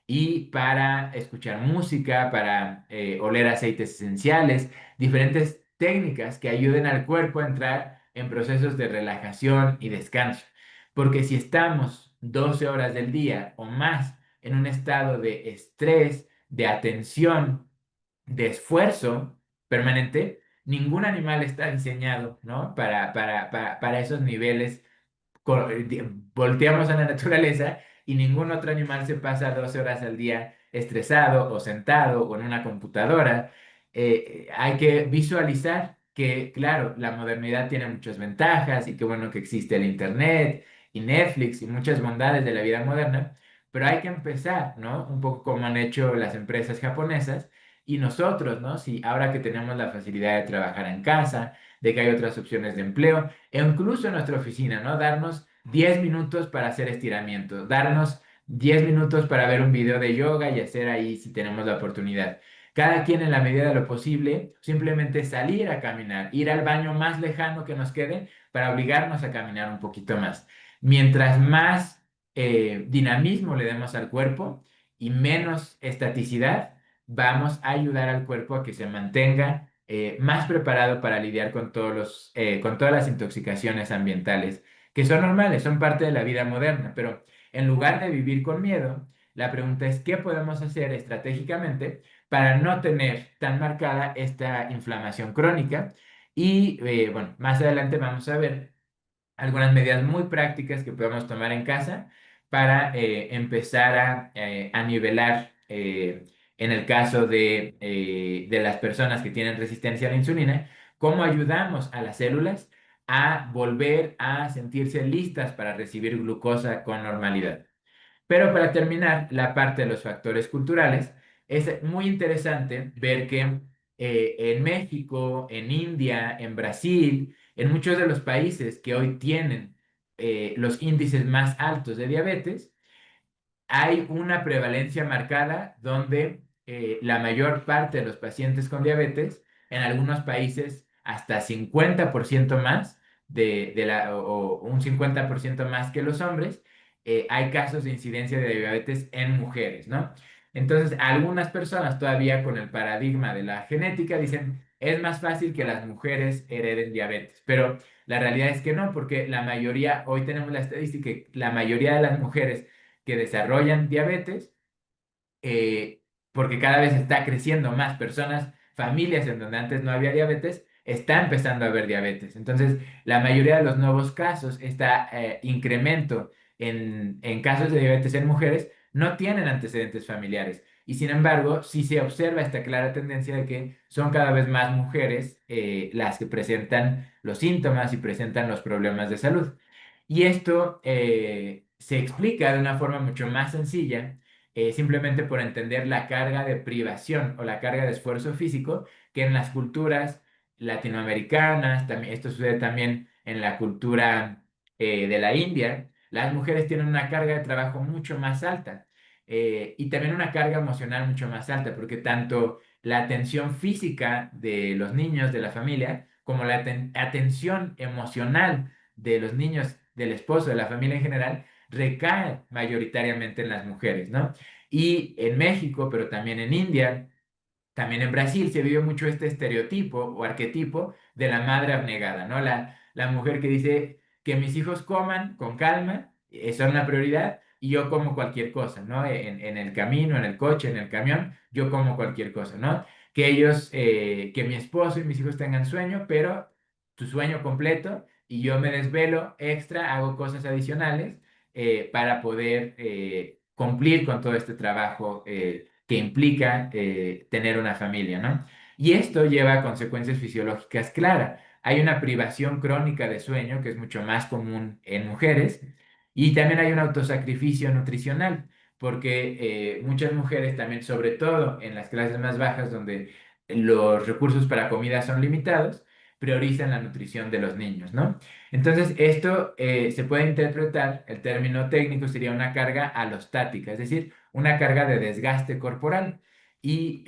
y para escuchar música, para oler aceites esenciales, diferentes técnicas que ayuden al cuerpo a entrar en procesos de relajación y descanso. Porque si estamos 12 horas del día o más en un estado de estrés, de atención, de esfuerzo permanente, ningún animal está diseñado, ¿no? Para esos niveles volteamos a la naturaleza y ningún otro animal se pasa 12 horas al día estresado o sentado o en una computadora. Hay que visualizar que, claro, la modernidad tiene muchas ventajas y qué bueno que existe el Internet y Netflix y muchas bondades de la vida moderna, pero hay que empezar, ¿no? Un poco como han hecho las empresas japonesas y nosotros, ¿no? Si ahora que tenemos la facilidad de trabajar en casa, de que hay otras opciones de empleo, e incluso en nuestra oficina, ¿no? Darnos 10 minutos para hacer estiramientos, darnos 10 minutos para ver un video de yoga y hacer ahí si tenemos la oportunidad. Cada quien en la medida de lo posible, simplemente salir a caminar, ir al baño más lejano que nos quede para obligarnos a caminar un poquito más. Mientras más dinamismo le demos al cuerpo y menos estaticidad, vamos a ayudar al cuerpo a que se mantenga más preparado para lidiar con con todas las intoxicaciones ambientales que son normales, son parte de la vida moderna, pero en lugar de vivir con miedo, la pregunta es qué podemos hacer estratégicamente para no tener tan marcada esta inflamación crónica. Y bueno, más adelante vamos a ver algunas medidas muy prácticas que podemos tomar en casa para empezar a nivelar, en el caso de las personas que tienen resistencia a la insulina, cómo ayudamos a las células a volver a sentirse listas para recibir glucosa con normalidad. Pero para terminar la parte de los factores culturales, es muy interesante ver que en México, en India, en Brasil, en muchos de los países que hoy tienen los índices más altos de diabetes, hay una prevalencia marcada donde la mayor parte de los pacientes con diabetes, en algunos países hasta 50% más o un 50% más que los hombres, hay casos de incidencia de diabetes en mujeres, ¿no? Entonces, algunas personas todavía con el paradigma de la genética dicen, es más fácil que las mujeres hereden diabetes, pero la realidad es que no, porque la mayoría, hoy tenemos la estadística, que la mayoría de las mujeres que desarrollan diabetes, eh, porque cada vez está creciendo más personas, familias en donde antes no había diabetes, está empezando a haber diabetes. Entonces, la mayoría de los nuevos casos, este incremento en casos de diabetes en mujeres, no tienen antecedentes familiares. Y sin embargo, sí se observa esta clara tendencia de que son cada vez más mujeres las que presentan los síntomas y presentan los problemas de salud. Y esto se explica de una forma mucho más sencilla, simplemente por entender la carga de privación o la carga de esfuerzo físico que en las culturas latinoamericanas, también, esto sucede también en la cultura de la India, las mujeres tienen una carga de trabajo mucho más alta y también una carga emocional mucho más alta, porque tanto la atención física de los niños de la familia como la atención emocional de los niños, del esposo, de la familia en general, recae mayoritariamente en las mujeres, ¿no? Y en México, pero también en India, también en Brasil se vive mucho este estereotipo o arquetipo de la madre abnegada, ¿no? La mujer que dice que mis hijos coman con calma, son la prioridad, y yo como cualquier cosa, ¿no? En el camino, en el coche, en el camión, yo como cualquier cosa, ¿no? Que ellos, que mi esposo y mis hijos tengan sueño, pero tu sueño completo, y yo me desvelo extra, hago cosas adicionales para poder cumplir con todo este trabajo que implica tener una familia, ¿no? Y esto lleva a consecuencias fisiológicas claras. Hay una privación crónica de sueño que es mucho más común en mujeres y también hay un autosacrificio nutricional porque muchas mujeres también, sobre todo en las clases más bajas donde los recursos para comida son limitados, priorizan la nutrición de los niños, ¿no? Entonces, esto se puede interpretar, el término técnico sería una carga alostática, es decir, una carga de desgaste corporal. Y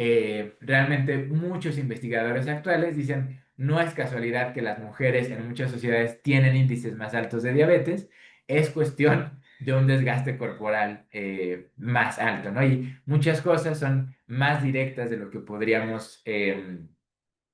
realmente muchos investigadores actuales dicen, no es casualidad que las mujeres en muchas sociedades tienen índices más altos de diabetes, es cuestión de un desgaste corporal más alto, ¿no? Y muchas cosas son más directas de lo que podríamos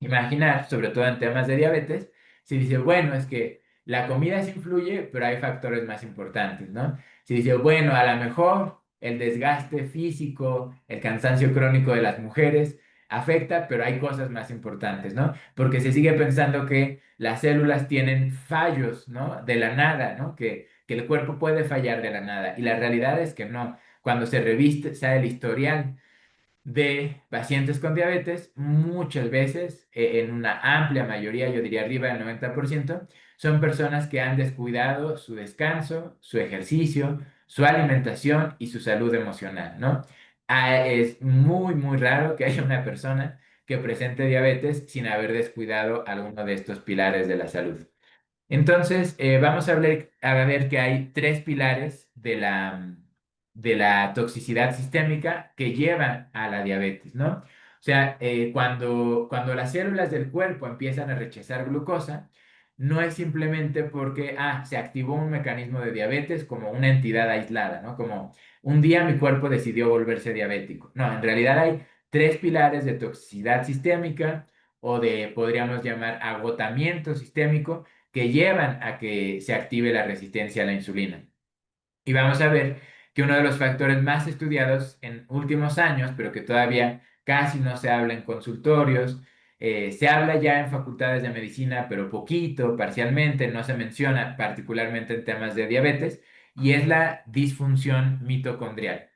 imaginar, sobre todo en temas de diabetes, si dice, bueno, es que la comida sí influye, pero hay factores más importantes, ¿no? Si dice, bueno, a lo mejor el desgaste físico, el cansancio crónico de las mujeres afecta, pero hay cosas más importantes, ¿no? Porque se sigue pensando que las células tienen fallos, ¿no? De la nada, ¿no? Que el cuerpo puede fallar de la nada. Y la realidad es que no. Cuando se reviste, sale el historial de pacientes con diabetes, muchas veces, en una amplia mayoría, yo diría arriba del 90%, son personas que han descuidado su descanso, su ejercicio, su alimentación y su salud emocional, ¿no? Es muy, muy raro que haya una persona que presente diabetes sin haber descuidado alguno de estos pilares de la salud. Entonces, vamos a ver que hay tres pilares de la toxicidad sistémica que llevan a la diabetes, ¿no? O sea, cuando las células del cuerpo empiezan a rechazar glucosa, no es simplemente porque, se activó un mecanismo de diabetes como una entidad aislada, ¿no? Como un día mi cuerpo decidió volverse diabético. No, en realidad hay tres pilares de toxicidad sistémica o de, podríamos llamar, agotamiento sistémico que llevan a que se active la resistencia a la insulina. Y vamos a ver que uno de los factores más estudiados en últimos años, pero que todavía casi no se habla en consultorios, se habla ya en facultades de medicina, pero poquito, parcialmente, no se menciona particularmente en temas de diabetes, y es la disfunción mitocondrial.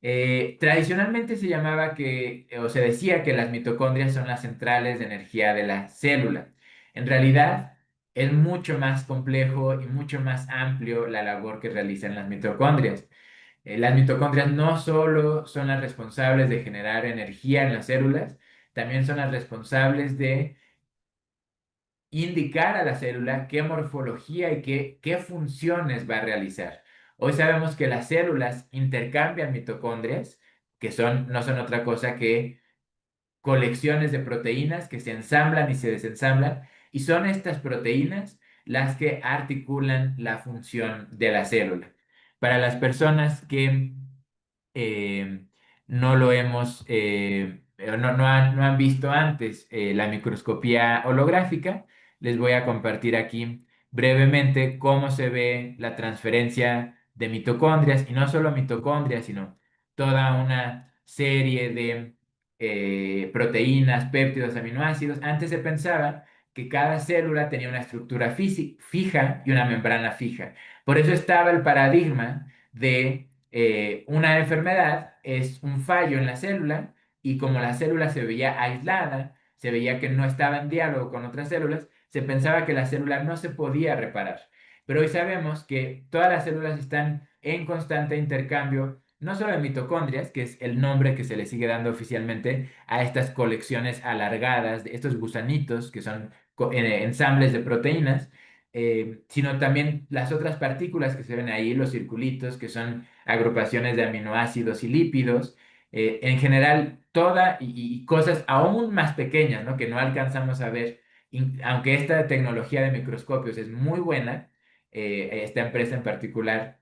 Tradicionalmente se llamaba o se decía que las mitocondrias son las centrales de energía de la célula. En realidad, es mucho más complejo y mucho más amplio la labor que realizan las mitocondrias. Las mitocondrias no solo son las responsables de generar energía en las células, también son las responsables de indicar a la célula qué morfología y qué funciones va a realizar. Hoy sabemos que las células intercambian mitocondrias, que no son otra cosa que colecciones de proteínas que se ensamblan y se desensamblan, y son estas proteínas las que articulan la función de la célula. Para las personas que eh, no lo hemos, no han visto antes la microscopía holográfica, les voy a compartir aquí brevemente cómo se ve la transferencia de mitocondrias, y no solo mitocondrias, sino toda una serie de proteínas, péptidos, aminoácidos. Antes se pensaba que cada célula tenía una estructura fija y una membrana fija. Por eso estaba el paradigma de Una enfermedad es un fallo en la célula y como la célula se veía aislada, se veía que no estaba en diálogo con otras células, se pensaba que la célula no se podía reparar. Pero hoy sabemos que todas las células están en constante intercambio, no solo de mitocondrias, que es el nombre que se le sigue dando oficialmente a estas colecciones alargadas, de estos gusanitos que son ensambles de proteínas, sino también las otras partículas que se ven ahí, los circulitos, que son agrupaciones de aminoácidos y lípidos, en general, y cosas aún más pequeñas, ¿no? Que no alcanzamos a ver, aunque esta tecnología de microscopios es muy buena, esta empresa en particular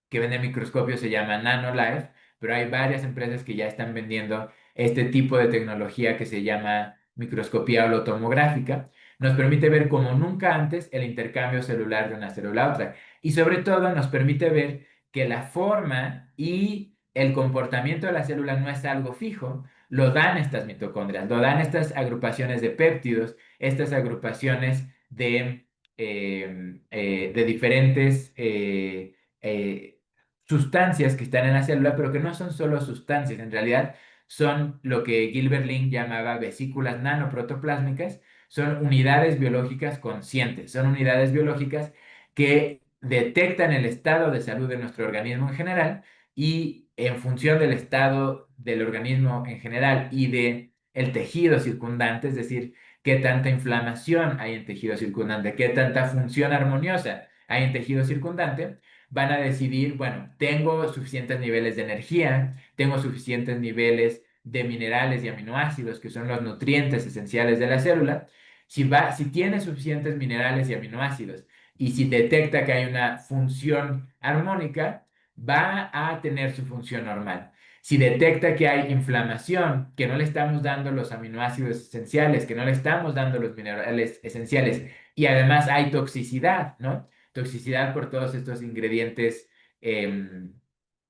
que vende microscopios se llama NanoLife, pero hay varias empresas que ya están vendiendo este tipo de tecnología que se llama microscopía holotomográfica. Nos permite ver como nunca antes el intercambio celular de una célula a otra. Y sobre todo nos permite ver que la forma y el comportamiento de la célula no es algo fijo, lo dan estas mitocondrias, lo dan estas agrupaciones de péptidos, estas agrupaciones de diferentes sustancias que están en la célula, pero que no son solo sustancias, en realidad son lo que Gilbert Link llamaba vesículas nanoprotoplásmicas, son unidades biológicas conscientes, son unidades biológicas que detectan el estado de salud de nuestro organismo en general y en función del estado del organismo en general y de el tejido circundante, es decir, qué tanta inflamación hay en tejido circundante, qué tanta función armoniosa hay en tejido circundante, van a decidir, bueno, tengo suficientes niveles de energía, tengo suficientes niveles de minerales y aminoácidos, que son los nutrientes esenciales de la célula. Si tiene suficientes minerales y aminoácidos y si detecta que hay una función armónica, va a tener su función normal. Si detecta que hay inflamación, que no le estamos dando los aminoácidos esenciales, que no le estamos dando los minerales esenciales, y además hay toxicidad, ¿no? Toxicidad por todos estos ingredientes em,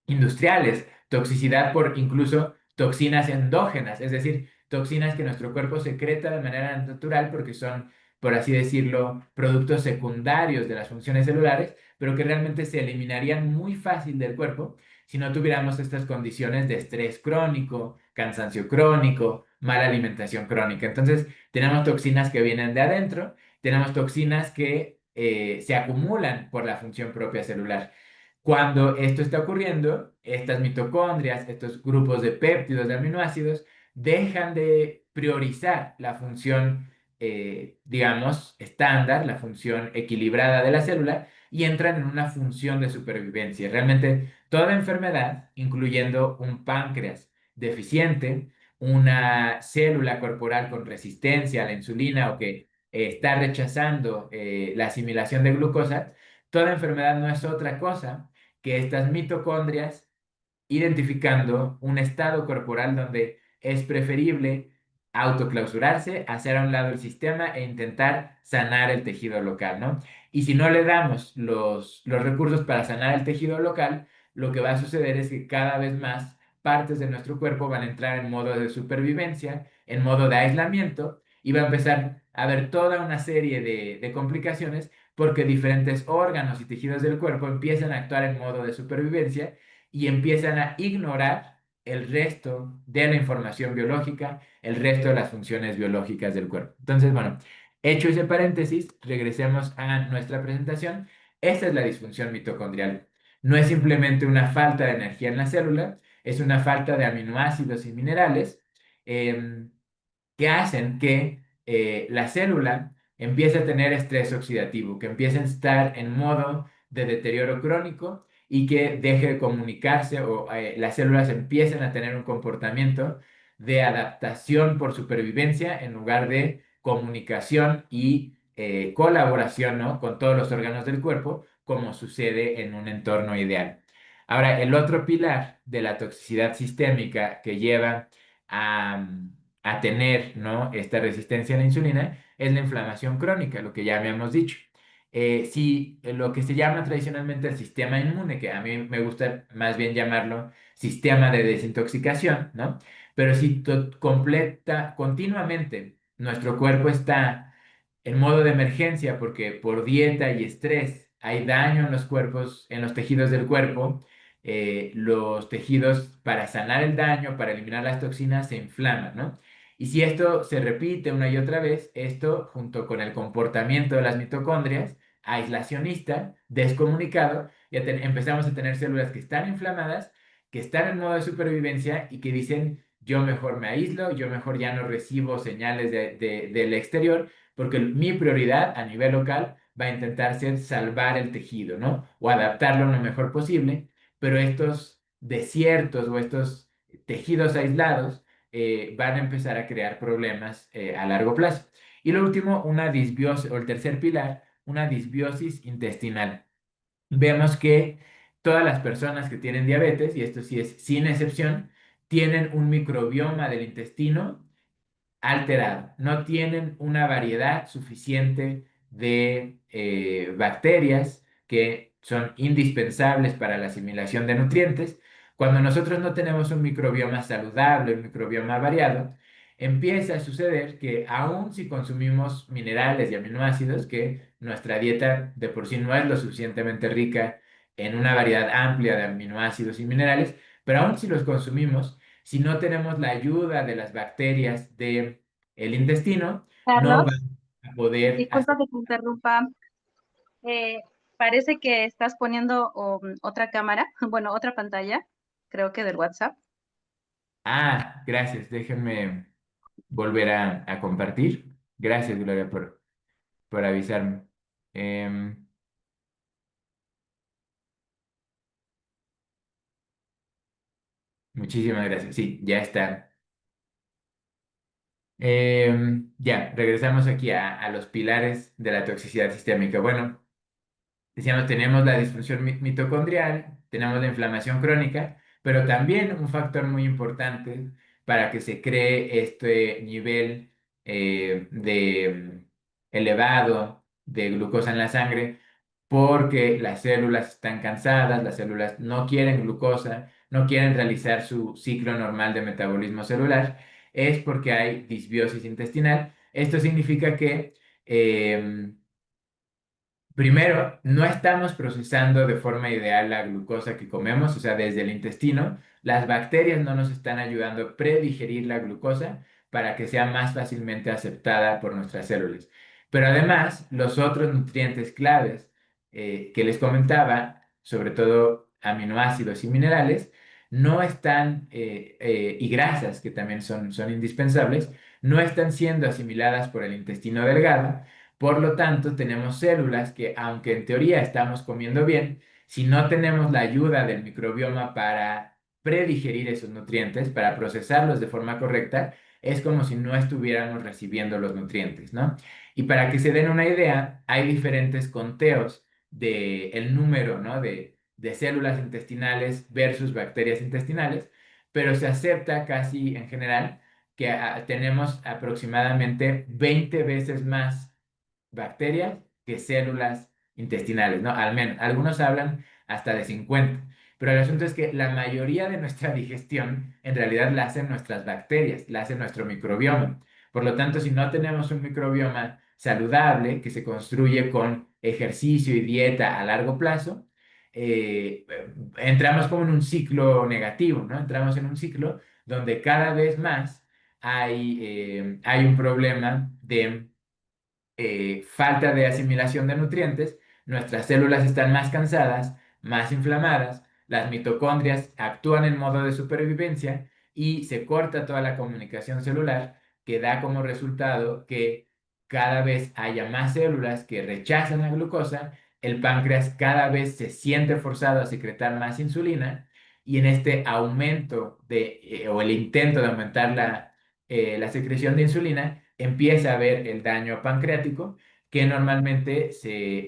industriales, toxicidad por incluso toxinas endógenas, es decir, toxinas que nuestro cuerpo secreta de manera natural porque son, por así decirlo, productos secundarios de las funciones celulares, pero que realmente se eliminarían muy fácil del cuerpo si no tuviéramos estas condiciones de estrés crónico, cansancio crónico, mala alimentación crónica. Entonces, tenemos toxinas que vienen de adentro, tenemos toxinas que se acumulan por la función propia celular. Cuando esto está ocurriendo, estas mitocondrias, estos grupos de péptidos, de aminoácidos, dejan de priorizar la función, digamos, estándar, la función equilibrada de la célula, y entran en una función de supervivencia. Realmente toda enfermedad, incluyendo un páncreas deficiente, una célula corporal con resistencia a la insulina o que está rechazando la asimilación de glucosa, toda enfermedad no es otra cosa que estas mitocondrias identificando un estado corporal donde es preferible autoclausurarse, hacer a un lado el sistema e intentar sanar el tejido local, ¿no? Y si no le damos los recursos para sanar el tejido local, lo que va a suceder es que cada vez más partes de nuestro cuerpo van a entrar en modo de supervivencia, en modo de aislamiento, y va a empezar a haber toda una serie de complicaciones porque diferentes órganos y tejidos del cuerpo empiezan a actuar en modo de supervivencia y empiezan a ignorar el resto de la información biológica, el resto de las funciones biológicas del cuerpo. Entonces, bueno, hecho ese paréntesis, regresemos a nuestra presentación. Esta es la disfunción mitocondrial. No es simplemente una falta de energía en la célula, es una falta de aminoácidos y minerales. em, que hacen que la célula empiece a tener estrés oxidativo, que empiece a estar en modo de deterioro crónico y que deje de comunicarse o las células empiecen a tener un comportamiento de adaptación por supervivencia en lugar de comunicación y colaboración, ¿no? Con todos los órganos del cuerpo, como sucede en un entorno ideal. Ahora, el otro pilar de la toxicidad sistémica que lleva a, a tener, ¿no? Esta resistencia a la insulina es la inflamación crónica, lo que ya habíamos dicho. Si lo que se llama tradicionalmente el sistema inmune, que a mí me gusta más bien llamarlo sistema de desintoxicación, ¿no? Pero si completa continuamente nuestro cuerpo está en modo de emergencia porque por dieta y estrés hay daño en los cuerpos, en los tejidos del cuerpo, los tejidos para sanar el daño, para eliminar las toxinas, se inflaman, ¿no? Y si esto se repite una y otra vez, esto junto con el comportamiento de las mitocondrias, aislacionista, descomunicado, empezamos a tener células que están inflamadas, que están en modo de supervivencia y que dicen, yo mejor me aíslo, yo mejor ya no recibo señales del exterior, porque mi prioridad a nivel local va a intentar ser salvar el tejido, ¿no? O adaptarlo lo mejor posible, pero estos desiertos o estos tejidos aislados van a empezar a crear problemas a largo plazo. Y lo último, una disbiosis, o el tercer pilar, una disbiosis intestinal. Vemos que todas las personas que tienen diabetes, y esto sí es sin excepción, tienen un microbioma del intestino alterado. No tienen una variedad suficiente de bacterias que son indispensables para la asimilación de nutrientes. Cuando nosotros no tenemos un microbioma saludable, un microbioma variado, empieza a suceder que aun si consumimos minerales y aminoácidos, que nuestra dieta de por sí no es lo suficientemente rica en una variedad amplia de aminoácidos y minerales, pero aun si los consumimos, si no tenemos la ayuda de las bacterias del intestino, no Carlos, van a poder disculpa hacer... que te interrumpa. Eh, Parece que estás poniendo otra cámara, bueno, otra pantalla, creo que del WhatsApp. Ah, gracias. Déjenme volver a compartir. Gracias, Gloria, por avisarme. Em, Muchísimas gracias. Sí, ya está. Ya, regresamos aquí a los pilares de la toxicidad sistémica. Bueno, decíamos, tenemos la disfunción mitocondrial, tenemos la inflamación crónica, pero también un factor muy importante para que se cree este nivel elevado de glucosa en la sangre, porque las células están cansadas, las células no quieren glucosa, no quieren realizar su ciclo normal de metabolismo celular, es porque hay disbiosis intestinal. Esto significa que primero, no estamos procesando de forma ideal la glucosa que comemos, o sea, desde el intestino, las bacterias no nos están ayudando a predigerir la glucosa para que sea más fácilmente aceptada por nuestras células. Pero además, los otros nutrientes claves que les comentaba, sobre todo aminoácidos y minerales, no están, y grasas, que también son indispensables, no están siendo asimiladas por el intestino delgado. Por lo tanto, tenemos células que, aunque en teoría estamos comiendo bien, si no tenemos la ayuda del microbioma para predigerir esos nutrientes, para procesarlos de forma correcta, es como si no estuviéramos recibiendo los nutrientes, ¿no? Y para que se den una idea, hay diferentes conteos del número, ¿no? de células intestinales versus bacterias intestinales, pero se acepta casi en general que tenemos aproximadamente 20 veces más bacterias que células intestinales, ¿no? Al menos, algunos hablan hasta de 50, pero el asunto es que la mayoría de nuestra digestión en realidad la hacen nuestras bacterias, la hace nuestro microbioma. Por lo tanto, si no tenemos un microbioma saludable que se construye con ejercicio y dieta a largo plazo, entramos como en un ciclo negativo, ¿no? Entramos en un ciclo donde cada vez más hay un problema de falta de asimilación de nutrientes, nuestras células están más cansadas, más inflamadas, las mitocondrias actúan en modo de supervivencia y se corta toda la comunicación celular, que da como resultado que cada vez haya más células que rechazan la glucosa, el páncreas cada vez se siente forzado a secretar más insulina y en este aumento o el intento de aumentar la secreción de insulina, empieza a haber el daño pancreático, que normalmente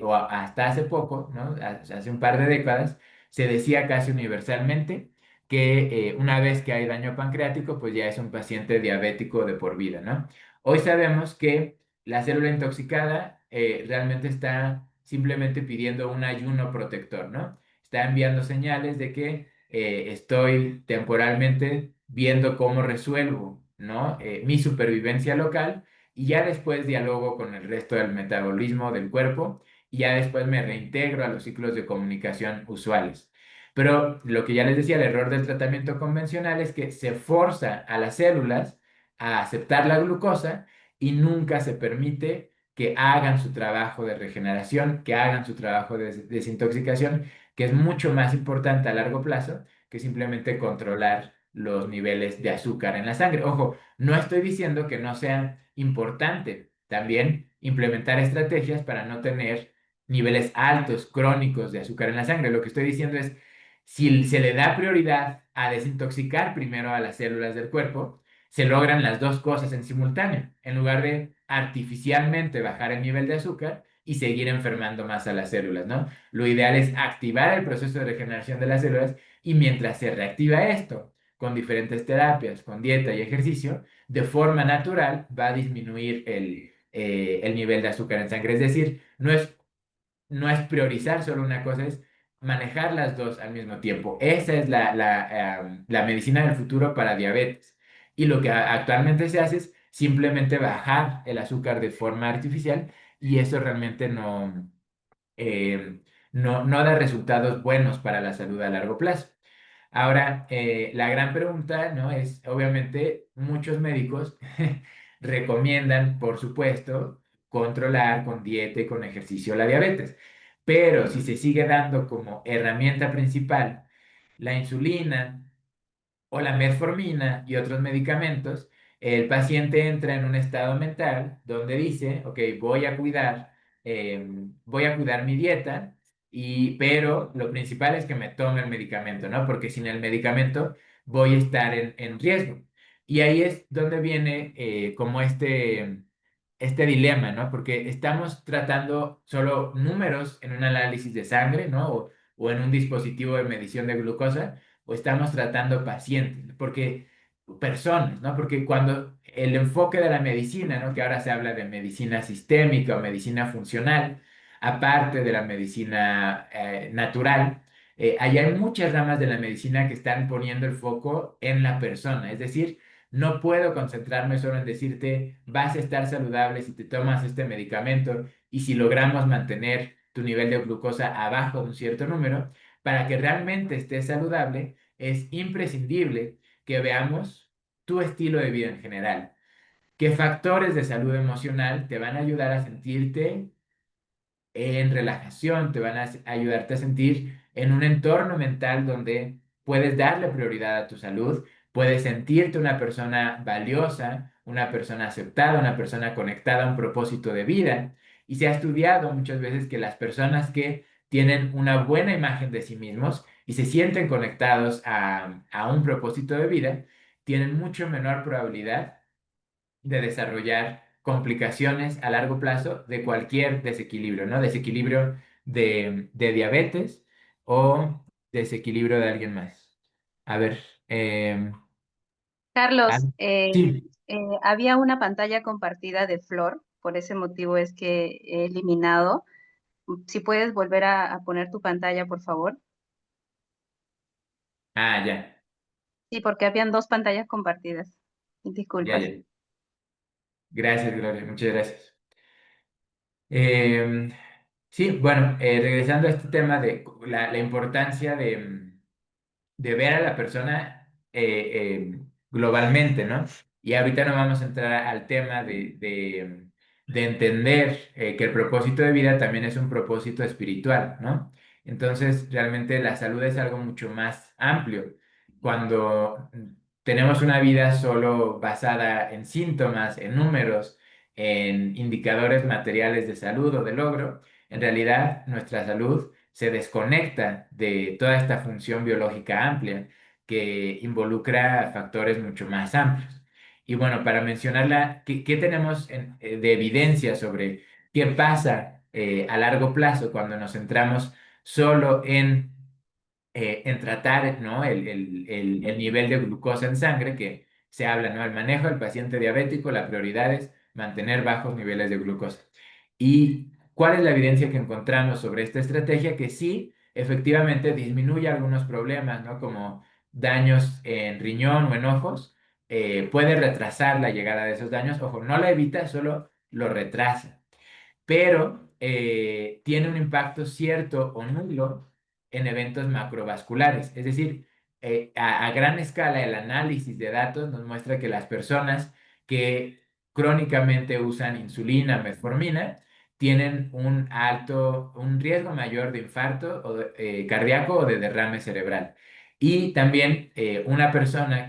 o hasta hace poco, ¿no? Hace un par de décadas, se decía casi universalmente que una vez que hay daño pancreático, pues ya es un paciente diabético de por vida, ¿no? Hoy sabemos que la célula intoxicada realmente está simplemente pidiendo un ayuno protector, ¿no? Está enviando señales de que estoy temporalmente viendo cómo resuelvo, ¿no? Mi supervivencia local y ya después dialogo con el resto del metabolismo del cuerpo y ya después me reintegro a los ciclos de comunicación usuales. Pero lo que ya les decía, el error del tratamiento convencional es que se forza a las células a aceptar la glucosa y nunca se permite que hagan su trabajo de regeneración, que hagan su trabajo de desintoxicación, que es mucho más importante a largo plazo que simplemente controlar los niveles de azúcar en la sangre. Ojo, no estoy diciendo que no sea importante también implementar estrategias para no tener niveles altos, crónicos de azúcar en la sangre. Lo que estoy diciendo es, si se le da prioridad a desintoxicar primero a las células del cuerpo, se logran las dos cosas en simultáneo, en lugar de artificialmente bajar el nivel de azúcar y seguir enfermando más a las células, ¿no? Lo ideal es activar el proceso de regeneración de las células y mientras se reactiva esto, con diferentes terapias, con dieta y ejercicio, de forma natural va a disminuir el nivel de azúcar en sangre. Es decir, no es priorizar solo una cosa, es manejar las dos al mismo tiempo. Esa es la medicina del futuro para diabetes. Y lo que actualmente se hace es simplemente bajar el azúcar de forma artificial y eso realmente eh, no da resultados buenos para la salud a largo plazo. Ahora, la gran pregunta, ¿no? Es, obviamente, muchos médicos recomiendan, por supuesto, controlar con dieta y con ejercicio la diabetes. Pero si se sigue dando como herramienta principal la insulina, o la metformina y otros medicamentos, el paciente entra en un estado mental donde dice, ok, voy a cuidar mi dieta, pero lo principal es que me tome el medicamento, ¿no? Porque sin el medicamento voy a estar en riesgo. Y ahí es donde viene como este dilema, ¿no? Porque estamos tratando solo números en un análisis de sangre, ¿no? O en un dispositivo de medición de glucosa o estamos tratando pacientes, porque personas, ¿no? Porque cuando el enfoque de la medicina, ¿no? Que ahora se habla de medicina sistémica o medicina funcional, aparte de la medicina natural, ahí hay muchas ramas de la medicina que están poniendo el foco en la persona, es decir, no puedo concentrarme solo en decirte, vas a estar saludable si te tomas este medicamento y si logramos mantener tu nivel de glucosa abajo de un cierto número, para que realmente estés saludable, es imprescindible que veamos tu estilo de vida en general. ¿Qué factores de salud emocional te van a ayudar a sentirte en relajación, te van a ayudarte a sentir en un entorno mental donde puedes darle prioridad a tu salud, puedes sentirte una persona valiosa, una persona aceptada, una persona conectada a un propósito de vida? Y se ha estudiado muchas veces que las personas que tienen una buena imagen de sí mismos y se sienten conectados a un propósito de vida, tienen mucho menor probabilidad de desarrollar complicaciones a largo plazo de cualquier desequilibrio, ¿no? Desequilibrio de diabetes o desequilibrio de alguien más. A ver, ah, Carlos, sí, había una pantalla compartida de Flor, por ese motivo es que he eliminado. Si puedes volver a poner tu pantalla, por favor. ya, Sí, porque habían dos pantallas compartidas. ya, Disculpas. ya. Gracias, Gloria, muchas gracias. Em, sí, bueno, regresando a este tema de la importancia de ver a la persona globalmente, ¿no? Y ahorita no vamos a entrar al tema de entender que el propósito de vida también es un propósito espiritual, ¿no? Entonces, realmente la salud es algo mucho más amplio. Cuando tenemos una vida solo basada en síntomas, en números, en indicadores materiales de salud o de logro, en realidad nuestra salud se desconecta de toda esta función biológica amplia que involucra factores mucho más amplios. Y bueno, para mencionarla, ¿qué tenemos de evidencia sobre qué pasa a largo plazo cuando nos centramos solo en tratar, ¿no? el nivel de glucosa en sangre, que se habla, ¿no? El manejo del paciente diabético, la prioridad es mantener bajos niveles de glucosa. ¿Y cuál es la evidencia que encontramos sobre esta estrategia? Que sí, efectivamente disminuye algunos problemas, ¿no? Como daños en riñón o en ojos, puede retrasar la llegada de esos daños. Ojo, no la evita, solo lo retrasa, pero tiene un impacto cierto o nulo en eventos macrovasculares. Es decir, a gran escala el análisis de datos nos muestra que las personas que crónicamente usan insulina, metformina, tienen un riesgo mayor de infarto cardíaco o de derrame cerebral. Y también una persona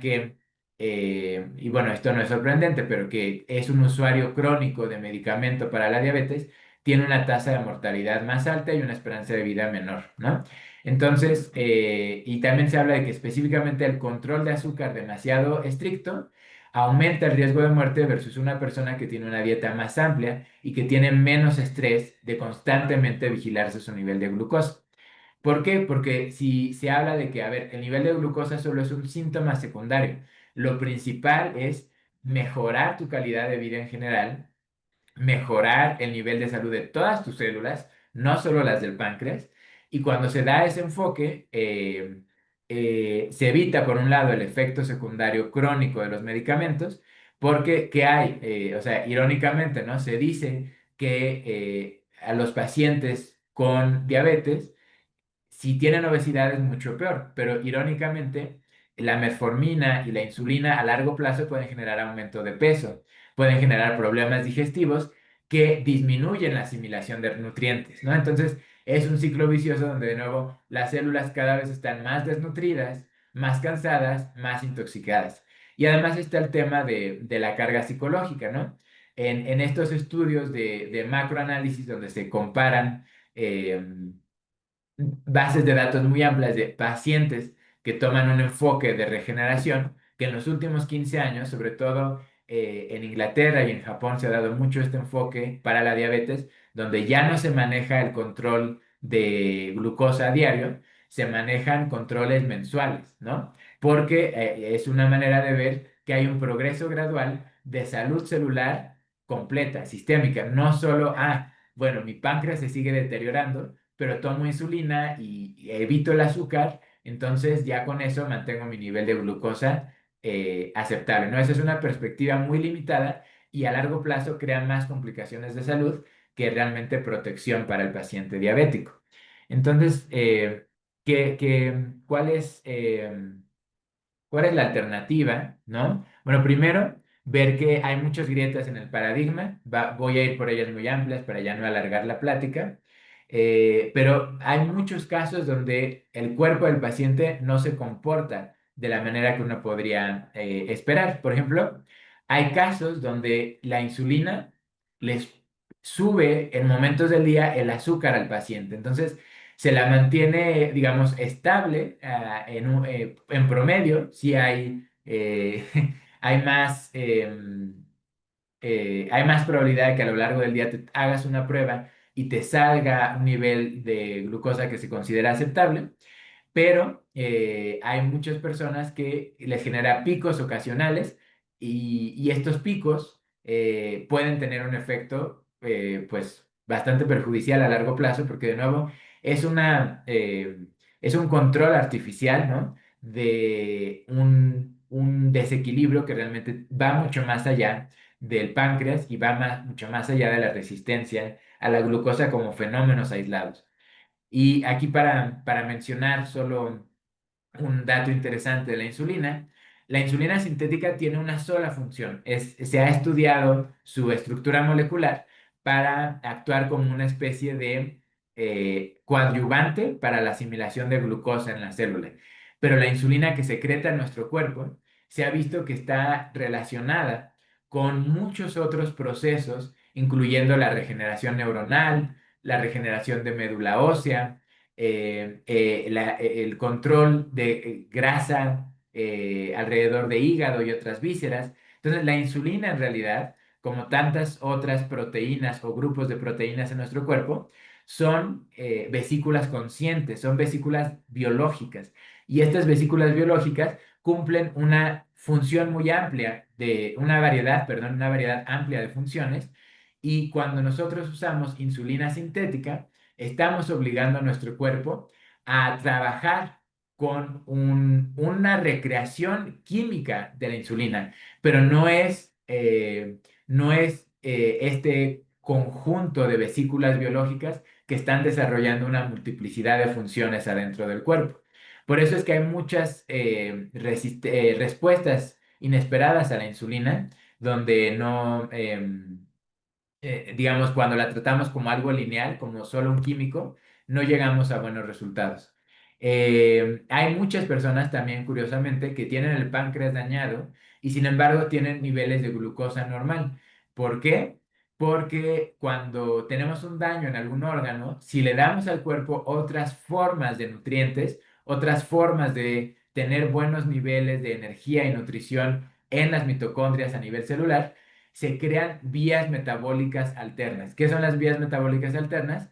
y bueno, esto no es sorprendente, pero que es un usuario crónico de medicamento para la diabetes, tiene una tasa de mortalidad más alta y una esperanza de vida menor, ¿no? Entonces, y también se habla de que específicamente el control de azúcar demasiado estricto aumenta el riesgo de muerte versus una persona que tiene una dieta más amplia y que tiene menos estrés de constantemente vigilarse su nivel de glucosa. ¿Por qué? Porque si se habla de que, a ver, el nivel de glucosa solo es un síntoma secundario, lo principal es mejorar tu calidad de vida en general, mejorar el nivel de salud de todas tus células, no solo las del páncreas. Y cuando se da ese enfoque, se evita, por un lado, el efecto secundario crónico de los medicamentos, porque, ¿qué hay? O sea, irónicamente, ¿no? Se dice que a los pacientes con diabetes, si tienen obesidad es mucho peor, pero irónicamente la metformina y la insulina a largo plazo pueden generar aumento de peso, pueden generar problemas digestivos que disminuyen la asimilación de nutrientes, ¿no? Entonces es un ciclo vicioso donde de nuevo las células cada vez están más desnutridas, más cansadas, más intoxicadas. Y además está el tema de la carga psicológica, ¿no? En estos estudios de macroanálisis donde se comparan bases de datos muy amplias de pacientes que toman un enfoque de regeneración, que en los últimos 15 años, sobre todo en Inglaterra y en Japón, se ha dado mucho este enfoque para la diabetes, donde ya no se maneja el control de glucosa a diario, se manejan controles mensuales, ¿no? Porque es una manera de ver que hay un progreso gradual de salud celular completa, sistémica, no solo, bueno, mi páncreas se sigue deteriorando, pero tomo insulina y evito el azúcar, entonces ya con eso mantengo mi nivel de glucosa aceptable, ¿no? Esa es una perspectiva muy limitada y a largo plazo crea más complicaciones de salud que realmente protección para el paciente diabético. Entonces, ¿cuál ¿cuál es la alternativa, no? Bueno, primero, ver que hay muchas grietas en el paradigma. Voy a ir por ellas muy amplias para ya no alargar la plática. Pero hay muchos casos donde el cuerpo del paciente no se comporta de la manera que uno podría esperar. Por ejemplo, hay casos donde la insulina les sube en momentos del día el azúcar al paciente. Entonces, se la mantiene, digamos, estable en promedio, si hay, hay hay más probabilidad de que a lo largo del día te hagas una prueba y te salga un nivel de glucosa que se considera aceptable, pero hay muchas personas que les genera picos ocasionales y estos picos pueden tener un efecto pues bastante perjudicial a largo plazo porque de nuevo es es un control artificial, ¿no? De un desequilibrio que realmente va mucho más allá del páncreas y va mucho más allá de la resistencia a la glucosa como fenómenos aislados. Y aquí para mencionar solo un dato interesante de la insulina sintética tiene una sola función. Se ha estudiado su estructura molecular para actuar como una especie de coadyuvante para la asimilación de glucosa en la célula. Pero la insulina que secreta en nuestro cuerpo se ha visto que está relacionada con muchos otros procesos, incluyendo la regeneración neuronal, la regeneración de médula ósea, el control de grasa alrededor de hígado y otras vísceras. Entonces, la insulina en realidad, como tantas otras proteínas o grupos de proteínas en nuestro cuerpo, son vesículas conscientes, son vesículas biológicas. Y estas vesículas biológicas cumplen una función muy amplia una variedad, perdón, una variedad amplia de funciones. Y cuando nosotros usamos insulina sintética, estamos obligando a nuestro cuerpo a trabajar con una recreación química de la insulina, pero no es este conjunto de vesículas biológicas que están desarrollando una multiplicidad de funciones adentro del cuerpo. Por eso es que hay muchas respuestas inesperadas a la insulina, donde no, digamos, cuando la tratamos como algo lineal, como solo un químico, no llegamos a buenos resultados. Hay muchas personas también, curiosamente, que tienen el páncreas dañado y sin embargo tienen niveles de glucosa normal. ¿Por qué? Porque cuando tenemos un daño en algún órgano, si le damos al cuerpo otras formas de nutrientes, otras formas de tener buenos niveles de energía y nutrición en las mitocondrias a nivel celular, se crean vías metabólicas alternas. ¿Qué son las vías metabólicas alternas?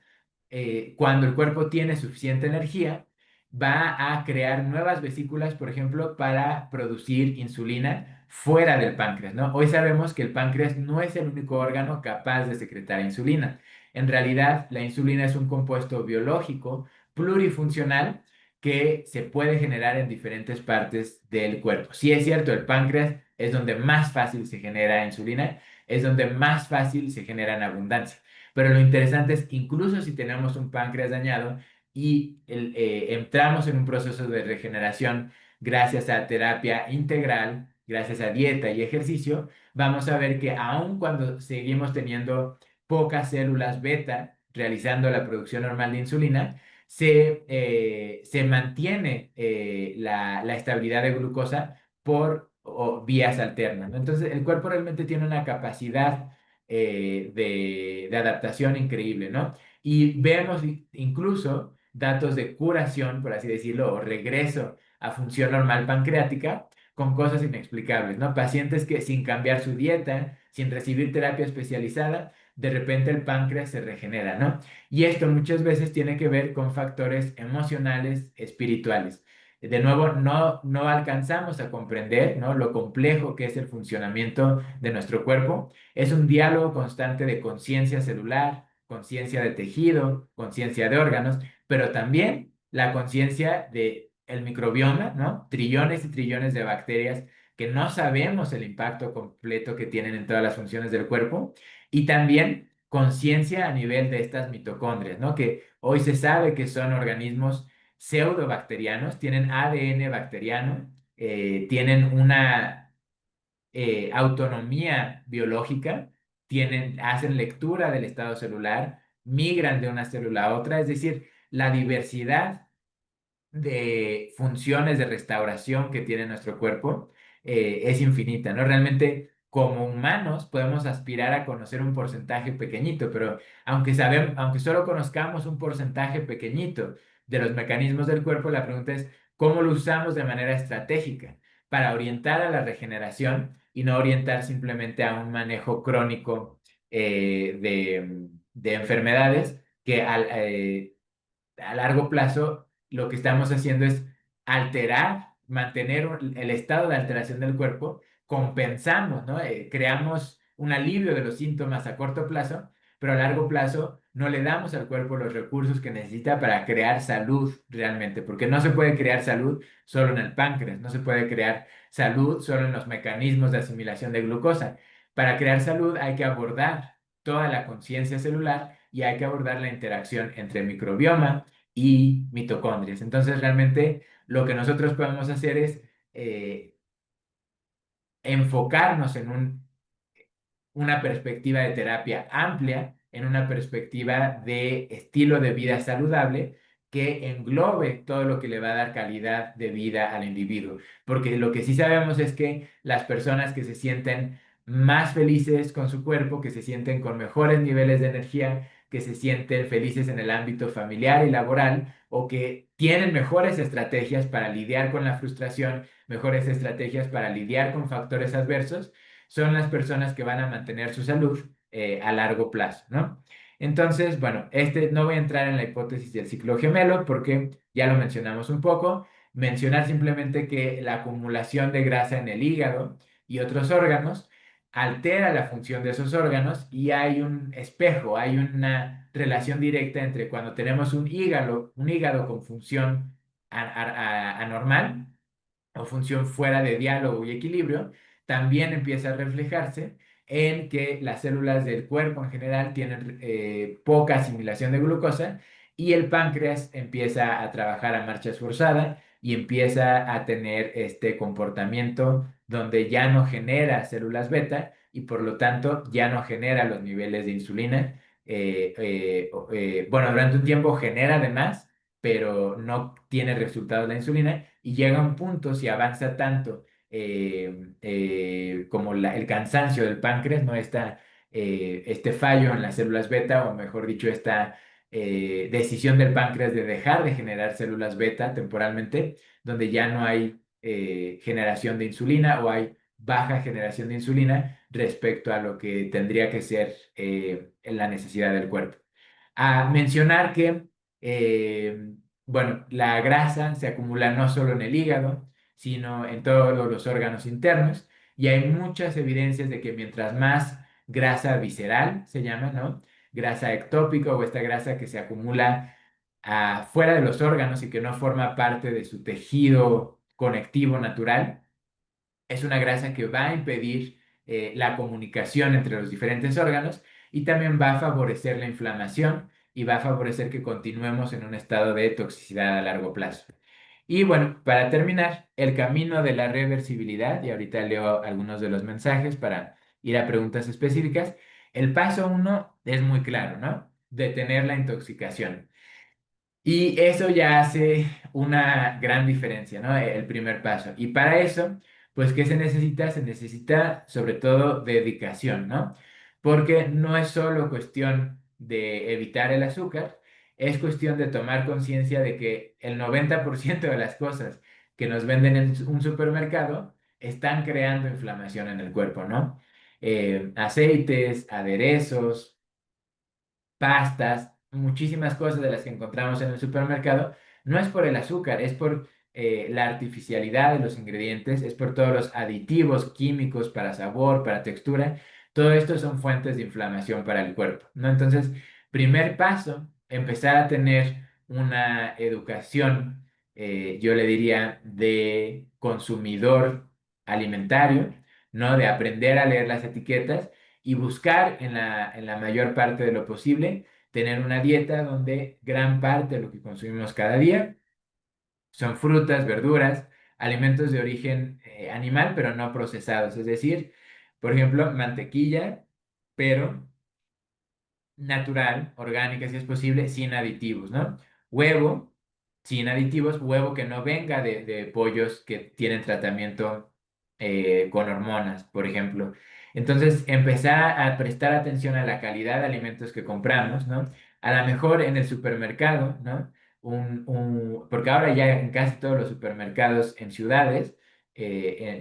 Cuando el cuerpo tiene suficiente energía, va a crear nuevas vesículas, por ejemplo, para producir insulina fuera del páncreas, ¿no? Hoy sabemos que el páncreas no es el único órgano capaz de secretar insulina. En realidad, la insulina es un compuesto biológico plurifuncional que se puede generar en diferentes partes del cuerpo. Sí es cierto, el páncreas es donde más fácil se genera insulina, es donde más fácil se genera en abundancia. Pero lo interesante es, incluso si tenemos un páncreas dañado y entramos en un proceso de regeneración gracias a terapia integral, gracias a dieta y ejercicio, vamos a ver que aun cuando seguimos teniendo pocas células beta realizando la producción normal de insulina, se mantiene la estabilidad de glucosa por vías alternas, ¿no? Entonces, el cuerpo realmente tiene una capacidad de adaptación increíble, ¿no? Y vemos incluso datos de curación, por así decirlo, o regreso a función normal pancreática con cosas inexplicables, ¿no? Pacientes que sin cambiar su dieta, sin recibir terapia especializada, de repente el páncreas se regenera, ¿no? Y esto muchas veces tiene que ver con factores emocionales, espirituales. De nuevo, no alcanzamos a comprender, ¿no? Lo complejo que es el funcionamiento de nuestro cuerpo. Es un diálogo constante de conciencia celular, conciencia de tejido, conciencia de órganos, pero también la conciencia de el microbioma, ¿no? Trillones y trillones de bacterias que no sabemos el impacto completo que tienen en todas las funciones del cuerpo, y también conciencia a nivel de estas mitocondrias, ¿no? Que hoy se sabe que son organismos pseudobacterianos, tienen ADN bacteriano, tienen una autonomía biológica, hacen lectura del estado celular, migran de una célula a otra, es decir, la diversidad de funciones de restauración que tiene nuestro cuerpo es infinita, ¿no? Realmente, como humanos, podemos aspirar a conocer un porcentaje pequeñito, pero aunque solo conozcamos un porcentaje pequeñito de los mecanismos del cuerpo, la pregunta es cómo lo usamos de manera estratégica para orientar a la regeneración y no orientar simplemente a un manejo crónico de enfermedades que a largo plazo lo que estamos haciendo es alterar, mantener el estado de alteración del cuerpo, compensamos, ¿no? Creamos un alivio de los síntomas a corto plazo, pero a largo plazo no le damos al cuerpo los recursos que necesita para crear salud realmente, porque no se puede crear salud solo en el páncreas, no se puede crear salud solo en los mecanismos de asimilación de glucosa. Para crear salud hay que abordar toda la conciencia celular y hay que abordar la interacción entre microbioma, y mitocondrias. Entonces, realmente lo que nosotros podemos hacer es eh, enfocarnos en una perspectiva de terapia amplia, en una perspectiva de estilo de vida saludable que englobe todo lo que le va a dar calidad de vida al individuo. Porque lo que sí sabemos es que las personas que se sienten más felices con su cuerpo, que se sienten con mejores niveles de energía, que se sienten felices en el ámbito familiar y laboral, o que tienen mejores estrategias para lidiar con la frustración, mejores estrategias para lidiar con factores adversos, son las personas que van a mantener su salud a largo plazo, ¿no? Entonces, bueno, no voy a entrar en la hipótesis del ciclo gemelo porque ya lo mencionamos un poco. Mencionar simplemente que la acumulación de grasa en el hígado y otros órganos altera la función de esos órganos y hay un espejo, hay una relación directa entre cuando tenemos un hígado con función anormal o función fuera de diálogo y equilibrio, también empieza a reflejarse en que las células del cuerpo en general tienen poca asimilación de glucosa y el páncreas empieza a trabajar a marchas forzadas y empieza a tener este comportamiento donde ya no genera células beta y por lo tanto ya no genera los niveles de insulina. Bueno, durante un tiempo genera además, pero no tiene resultados la insulina y llega a un punto, si avanza tanto como el cansancio del páncreas, ¿no? Este fallo en las células beta, o mejor dicho, esta decisión del páncreas de dejar de generar células beta temporalmente, donde ya no hay generación de insulina o hay baja generación de insulina respecto a lo que tendría que ser en la necesidad del cuerpo. A mencionar que, bueno, la grasa se acumula no solo en el hígado, sino en todos los órganos internos, y hay muchas evidencias de que mientras más grasa visceral se llama, ¿no? Grasa ectópica o esta grasa que se acumula fuera de los órganos y que no forma parte de su tejido conectivo natural, es una grasa que va a impedir la comunicación entre los diferentes órganos y también va a favorecer la inflamación y va a favorecer que continuemos en un estado de toxicidad a largo plazo. Y bueno, para terminar, el camino de la reversibilidad, y ahorita leo algunos de los mensajes para ir a preguntas específicas. El paso uno es muy claro, ¿no? Detener la intoxicación. Y eso ya hace una gran diferencia, ¿no? El primer paso. Y para eso, pues, ¿qué se necesita? Se necesita sobre todo dedicación, ¿no? Porque no es solo cuestión de evitar el azúcar, es cuestión de tomar conciencia de que el 90% de las cosas que nos venden en un supermercado están creando inflamación en el cuerpo, ¿no? Aceites, aderezos, pastas, muchísimas cosas de las que encontramos en el supermercado, no es por el azúcar, es por la artificialidad de los ingredientes, es por todos los aditivos químicos para sabor, para textura. Todo esto son fuentes de inflamación para el cuerpo, ¿no? Entonces, primer paso, empezar a tener una educación, yo le diría, de consumidor alimentario, ¿no? De aprender a leer las etiquetas y buscar en la mayor parte de lo posible tener una dieta donde gran parte de lo que consumimos cada día son frutas, verduras, alimentos de origen animal, pero no procesados. Es decir, por ejemplo, mantequilla, pero natural, orgánica si es posible, sin aditivos, ¿no? Huevo, sin aditivos, huevo que no venga de pollos que tienen tratamiento con hormonas, por ejemplo. Entonces, empezar a prestar atención a la calidad de alimentos que compramos, ¿no? A lo mejor en el supermercado, ¿no? Porque ahora ya en casi todos los supermercados en ciudades,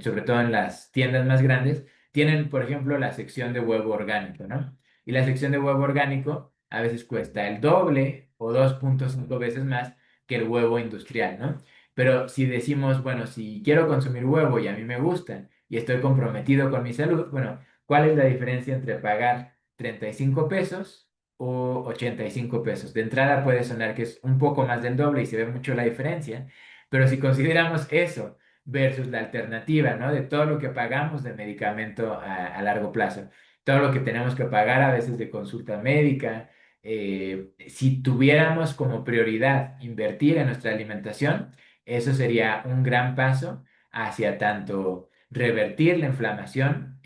sobre todo en las tiendas más grandes, tienen, por ejemplo, la sección de huevo orgánico, ¿no? Y la sección de huevo orgánico a veces cuesta el doble o 2.5 veces más que el huevo industrial, ¿no? Pero si decimos, bueno, si quiero consumir huevo y a mí me gusta y estoy comprometido con mi salud, bueno, ¿cuál es la diferencia entre pagar 35 pesos o 85 pesos? De entrada puede sonar que es un poco más del doble y se ve mucho la diferencia, pero si consideramos eso versus la alternativa, ¿no? De todo lo que pagamos de medicamento a largo plazo, todo lo que tenemos que pagar a veces de consulta médica. Si tuviéramos como prioridad invertir en nuestra alimentación, eso sería un gran paso hacia tanto revertir la inflamación,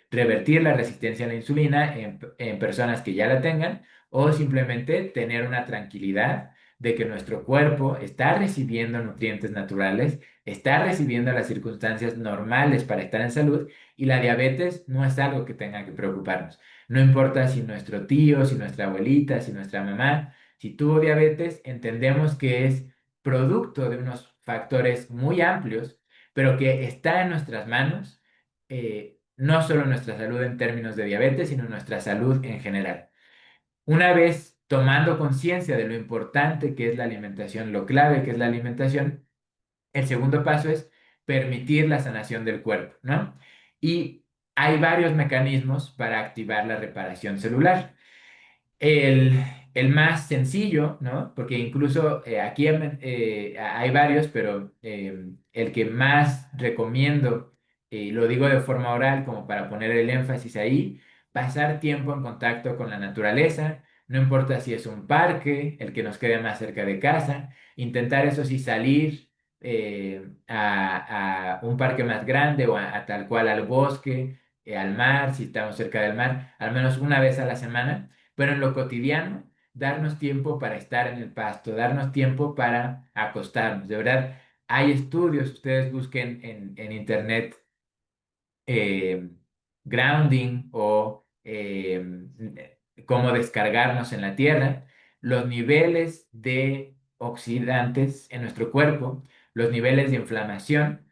revertir la resistencia a la insulina en personas que ya la tengan, o simplemente tener una tranquilidad de que nuestro cuerpo está recibiendo nutrientes naturales, está recibiendo las circunstancias normales para estar en salud y la diabetes no es algo que tenga que preocuparnos. No importa si nuestro tío, si nuestra abuelita, si nuestra mamá, si tuvo diabetes, entendemos que es producto de unos factores muy amplios, pero que está en nuestras manos, no solo nuestra salud en términos de diabetes, sino nuestra salud en general. Una vez tomando conciencia de lo importante que es la alimentación, lo clave que es la alimentación, el segundo paso es permitir la sanación del cuerpo, ¿no? Y hay varios mecanismos para activar la reparación celular. El, el más sencillo, ¿no? Porque incluso aquí hay varios, pero el que más recomiendo y lo digo de forma oral como para poner el énfasis ahí, pasar tiempo en contacto con la naturaleza, no importa si es un parque, el que nos quede más cerca de casa, intentar eso sí salir a un parque más grande o a tal cual al bosque, al mar, si estamos cerca del mar, al menos una vez a la semana, pero en lo cotidiano, darnos tiempo para estar en el pasto, darnos tiempo para acostarnos. De verdad, hay estudios, ustedes busquen en internet eh, grounding o cómo descargarnos en la tierra, los niveles de oxidantes en nuestro cuerpo, los niveles de inflamación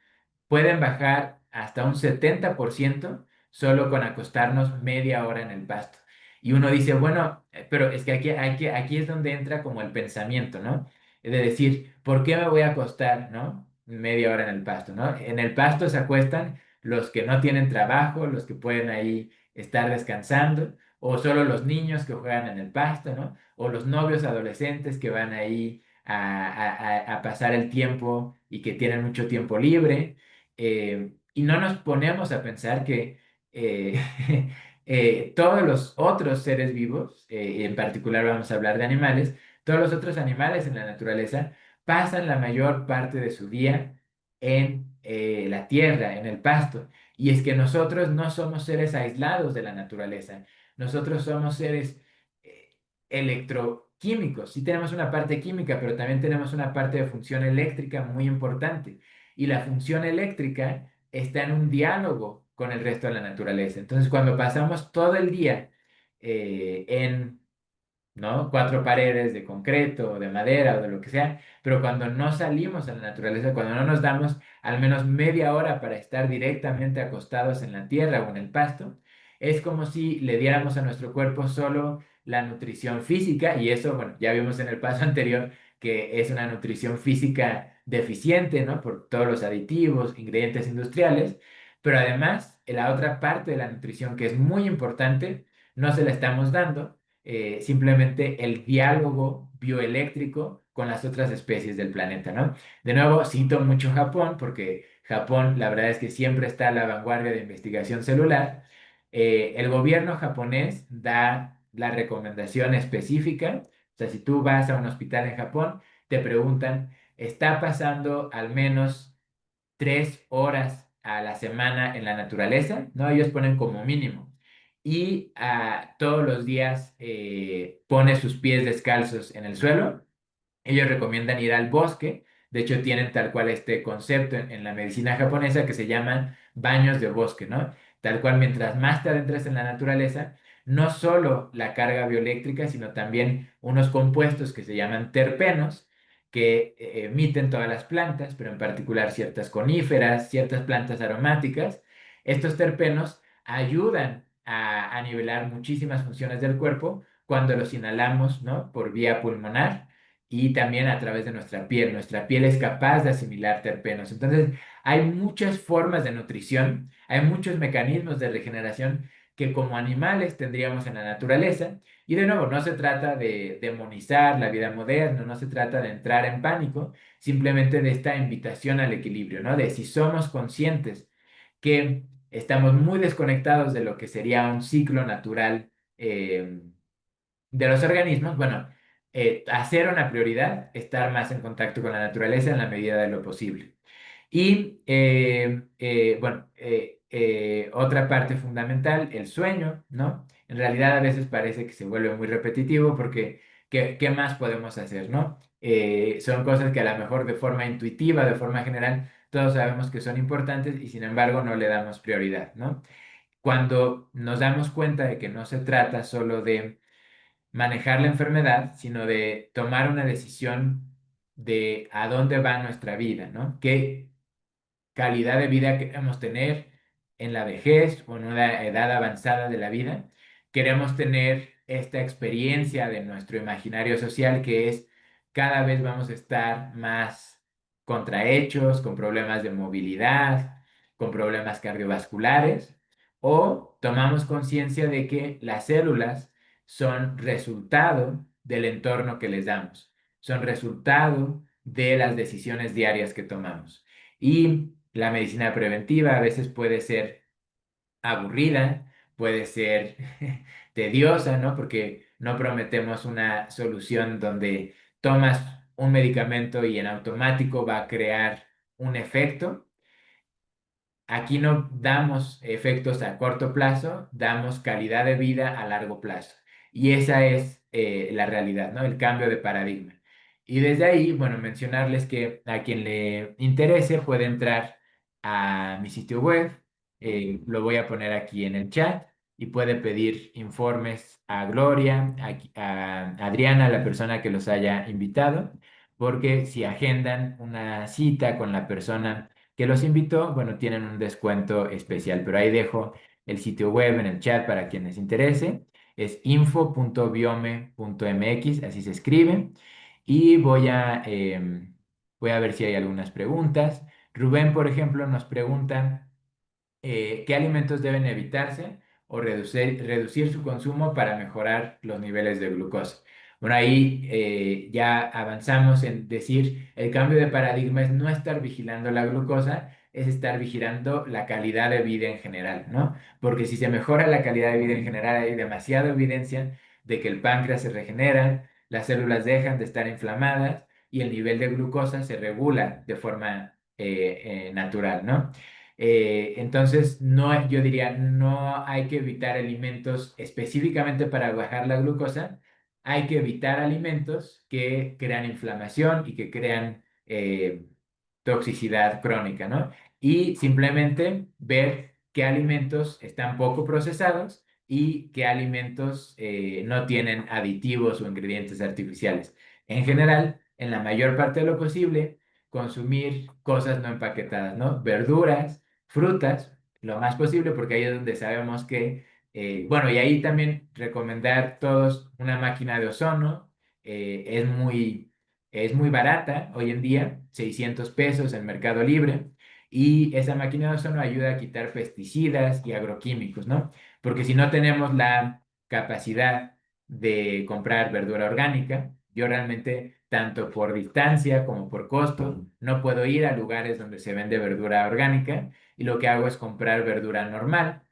pueden bajar hasta un 70% solo con acostarnos media hora en el pasto. Y uno dice, bueno, pero es que aquí es donde entra como el pensamiento, ¿no? De decir, ¿por qué me voy a acostar, ¿no? Media hora en el pasto, ¿no? En el pasto se acuestan los que no tienen trabajo, los que pueden ahí estar descansando, o solo los niños que juegan en el pasto, ¿no? O los novios adolescentes que van ahí a pasar el tiempo y que tienen mucho tiempo libre. Y no nos ponemos a pensar que eh, todos los otros seres vivos, y en particular vamos a hablar de animales, todos los otros animales en la naturaleza pasan la mayor parte de su día en la tierra, en el pasto. Y es que nosotros no somos seres aislados de la naturaleza, nosotros somos seres eh, electroquímicos. Sí tenemos una parte química, pero también tenemos una parte de función eléctrica muy importante. Y la función eléctrica está en un diálogo con el resto de la naturaleza. Entonces, cuando pasamos todo el día en, ¿no? Cuatro paredes de concreto o de madera o de lo que sea, pero cuando no salimos a la naturaleza, cuando no nos damos al menos media hora para estar directamente acostados en la tierra o en el pasto, es como si le diéramos a nuestro cuerpo solo la nutrición física y eso, bueno, ya vimos en el paso anterior que es una nutrición física deficiente, ¿no? Por todos los aditivos, ingredientes industriales, pero además la otra parte de la nutrición que es muy importante, no se la estamos dando simplemente el diálogo bioeléctrico con las otras especies del planeta, ¿no? De nuevo, cito mucho Japón porque Japón, la verdad es que siempre está a la vanguardia de investigación celular. El gobierno japonés da la recomendación específica, o sea, si tú vas a un hospital en Japón, te preguntan, ¿está pasando al menos 3 horas a la semana en la naturaleza? ¿No? Ellos ponen como mínimo. Y todos los días pone sus pies descalzos en el suelo. Ellos recomiendan ir al bosque. De hecho, tienen tal cual este concepto en la medicina japonesa que se llaman baños de bosque, ¿no? Tal cual, mientras más te adentras en la naturaleza, no solo la carga bioeléctrica, sino también unos compuestos que se llaman terpenos, que emiten todas las plantas, pero en particular ciertas coníferas, ciertas plantas aromáticas. Estos terpenos ayudan a nivelar muchísimas funciones del cuerpo cuando los inhalamos, ¿no? Por vía pulmonar y también a través de nuestra piel. Nuestra piel es capaz de asimilar terpenos. Entonces, hay muchas formas de nutrición, hay muchos mecanismos de regeneración que como animales tendríamos en la naturaleza. Y de nuevo, no se trata de demonizar la vida moderna, no se trata de entrar en pánico, simplemente de esta invitación al equilibrio, ¿no? De si somos conscientes que estamos muy desconectados de lo que sería un ciclo natural. De los organismos, bueno, hacer una prioridad, estar más en contacto con la naturaleza en la medida de lo posible. Y bueno, otra parte fundamental, el sueño, ¿no? En realidad a veces parece que se vuelve muy repetitivo porque ¿qué más podemos hacer, ¿no? Son cosas que a lo mejor de forma intuitiva, de forma general, todos sabemos que son importantes y sin embargo no le damos prioridad, ¿no? Cuando nos damos cuenta de que no se trata solo de manejar la enfermedad, sino de tomar una decisión de a dónde va nuestra vida, ¿no? ¿Qué calidad de vida queremos tener en la vejez o en una edad avanzada de la vida? Queremos tener esta experiencia de nuestro imaginario social que es cada vez vamos a estar más contrahechos, con problemas de movilidad, con problemas cardiovasculares, o tomamos conciencia de que las células son resultado del entorno que les damos, son resultado de las decisiones diarias que tomamos. Y la medicina preventiva a veces puede ser aburrida, puede ser tediosa, ¿no? Porque no prometemos una solución donde tomas un medicamento y en automático va a crear un efecto. Aquí no damos efectos a corto plazo, damos calidad de vida a largo plazo. Y esa es la realidad, ¿no? El cambio de paradigma. Y desde ahí, bueno, mencionarles que a quien le interese puede entrar a mi sitio web, lo voy a poner aquí en el chat, y puede pedir informes a Gloria, a Adriana, la persona que los haya invitado, porque si agendan una cita con la persona que los invitó, bueno, tienen un descuento especial, pero ahí dejo el sitio web en el chat para quienes interese. Es info.biome.mx, así se escribe. Y voy a ver si hay algunas preguntas. Rubén, por ejemplo, nos pregunta qué alimentos deben evitarse o reducir su consumo para mejorar los niveles de glucosa. Bueno, ahí ya avanzamos en decir, el cambio de paradigma es no estar vigilando la glucosa, es estar vigilando la calidad de vida en general, ¿no? Porque si se mejora la calidad de vida en general, hay demasiada evidencia de que el páncreas se regenera, las células dejan de estar inflamadas y el nivel de glucosa se regula de forma natural, ¿no? Entonces, no, yo diría, no hay que evitar alimentos específicamente para bajar la glucosa, hay que evitar alimentos que crean inflamación y que crean toxicidad crónica, ¿no? Y simplemente ver qué alimentos están poco procesados y qué alimentos no tienen aditivos o ingredientes artificiales. En general, en la mayor parte de lo posible, consumir cosas no empaquetadas, ¿no? Verduras, frutas, lo más posible, porque ahí es donde sabemos que, bueno, y ahí también recomendar todos una máquina de ozono, es muy barata hoy en día, 600 pesos en Mercado Libre, y esa máquina de ozono ayuda a quitar pesticidas y agroquímicos, ¿no? Porque si no tenemos la capacidad de comprar verdura orgánica, yo realmente, tanto por distancia como por costo, no puedo ir a lugares donde se vende verdura orgánica y lo que hago es comprar verdura normal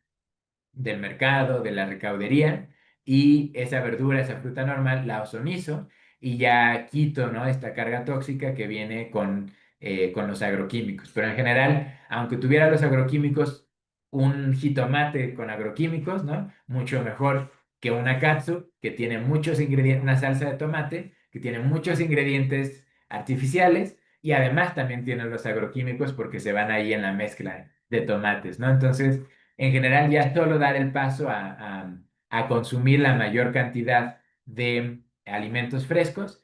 del mercado, de la recaudería, y esa verdura, esa fruta normal, la ozonizo y ya quito, ¿no? Esta carga tóxica que viene con los agroquímicos. Pero en general, aunque tuviera los agroquímicos, un jitomate con agroquímicos, ¿no? Mucho mejor que una katsu que tiene muchos ingredientes, una salsa de tomate que tiene muchos ingredientes artificiales y además también tiene los agroquímicos porque se van ahí en la mezcla de tomates, ¿no? Entonces, en general, ya solo dar el paso a consumir la mayor cantidad de alimentos frescos,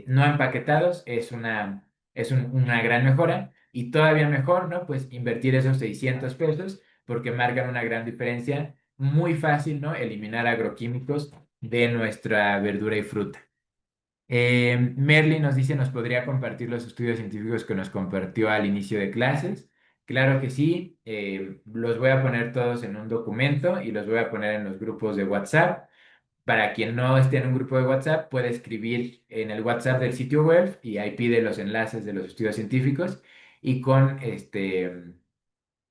no empaquetados, una gran mejora. Y todavía mejor, ¿no? Pues invertir esos 600 pesos porque marcan una gran diferencia. Muy fácil, ¿no? Eliminar agroquímicos de nuestra verdura y fruta. Merly nos dice, ¿nos podría compartir los estudios científicos que nos compartió al inicio de clases? Claro que sí, los voy a poner todos en un documento y los voy a poner en los grupos de WhatsApp. Para quien no esté en un grupo de WhatsApp, puede escribir en el WhatsApp del sitio web y ahí pide los enlaces de los estudios científicos y con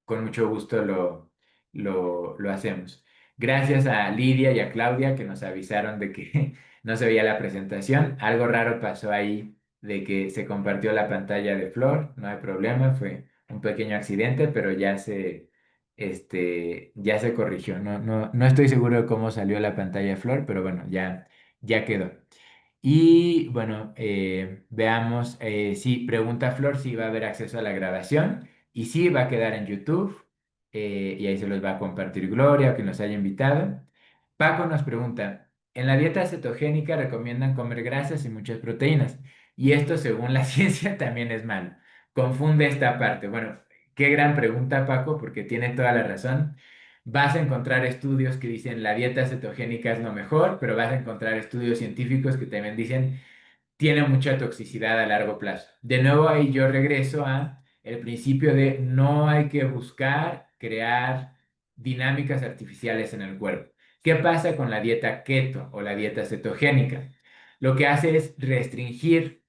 mucho gusto lo hacemos. Gracias a Lidia y a Claudia que nos avisaron de que no se veía la presentación. Algo raro pasó ahí de que se compartió la pantalla de Flor. No hay problema, fue un pequeño accidente, pero ya se corrigió. No estoy seguro de cómo salió la pantalla de Flor, pero bueno, ya quedó. Y bueno, veamos, sí, pregunta Flor si va a haber acceso a la grabación y sí, va a quedar en YouTube y ahí se los va a compartir Gloria o quien nos haya invitado. Paco nos pregunta, en la dieta cetogénica recomiendan comer grasas y muchas proteínas y esto según la ciencia también es malo. Confunde esta parte. Bueno, qué gran pregunta Paco porque tiene toda la razón. Vas a encontrar estudios que dicen la dieta cetogénica es lo mejor, pero vas a encontrar estudios científicos que también dicen tiene mucha toxicidad a largo plazo. De nuevo ahí yo regreso a el principio de no hay que buscar crear dinámicas artificiales en el cuerpo. ¿Qué pasa con la dieta keto o la dieta cetogénica? Lo que hace es restringir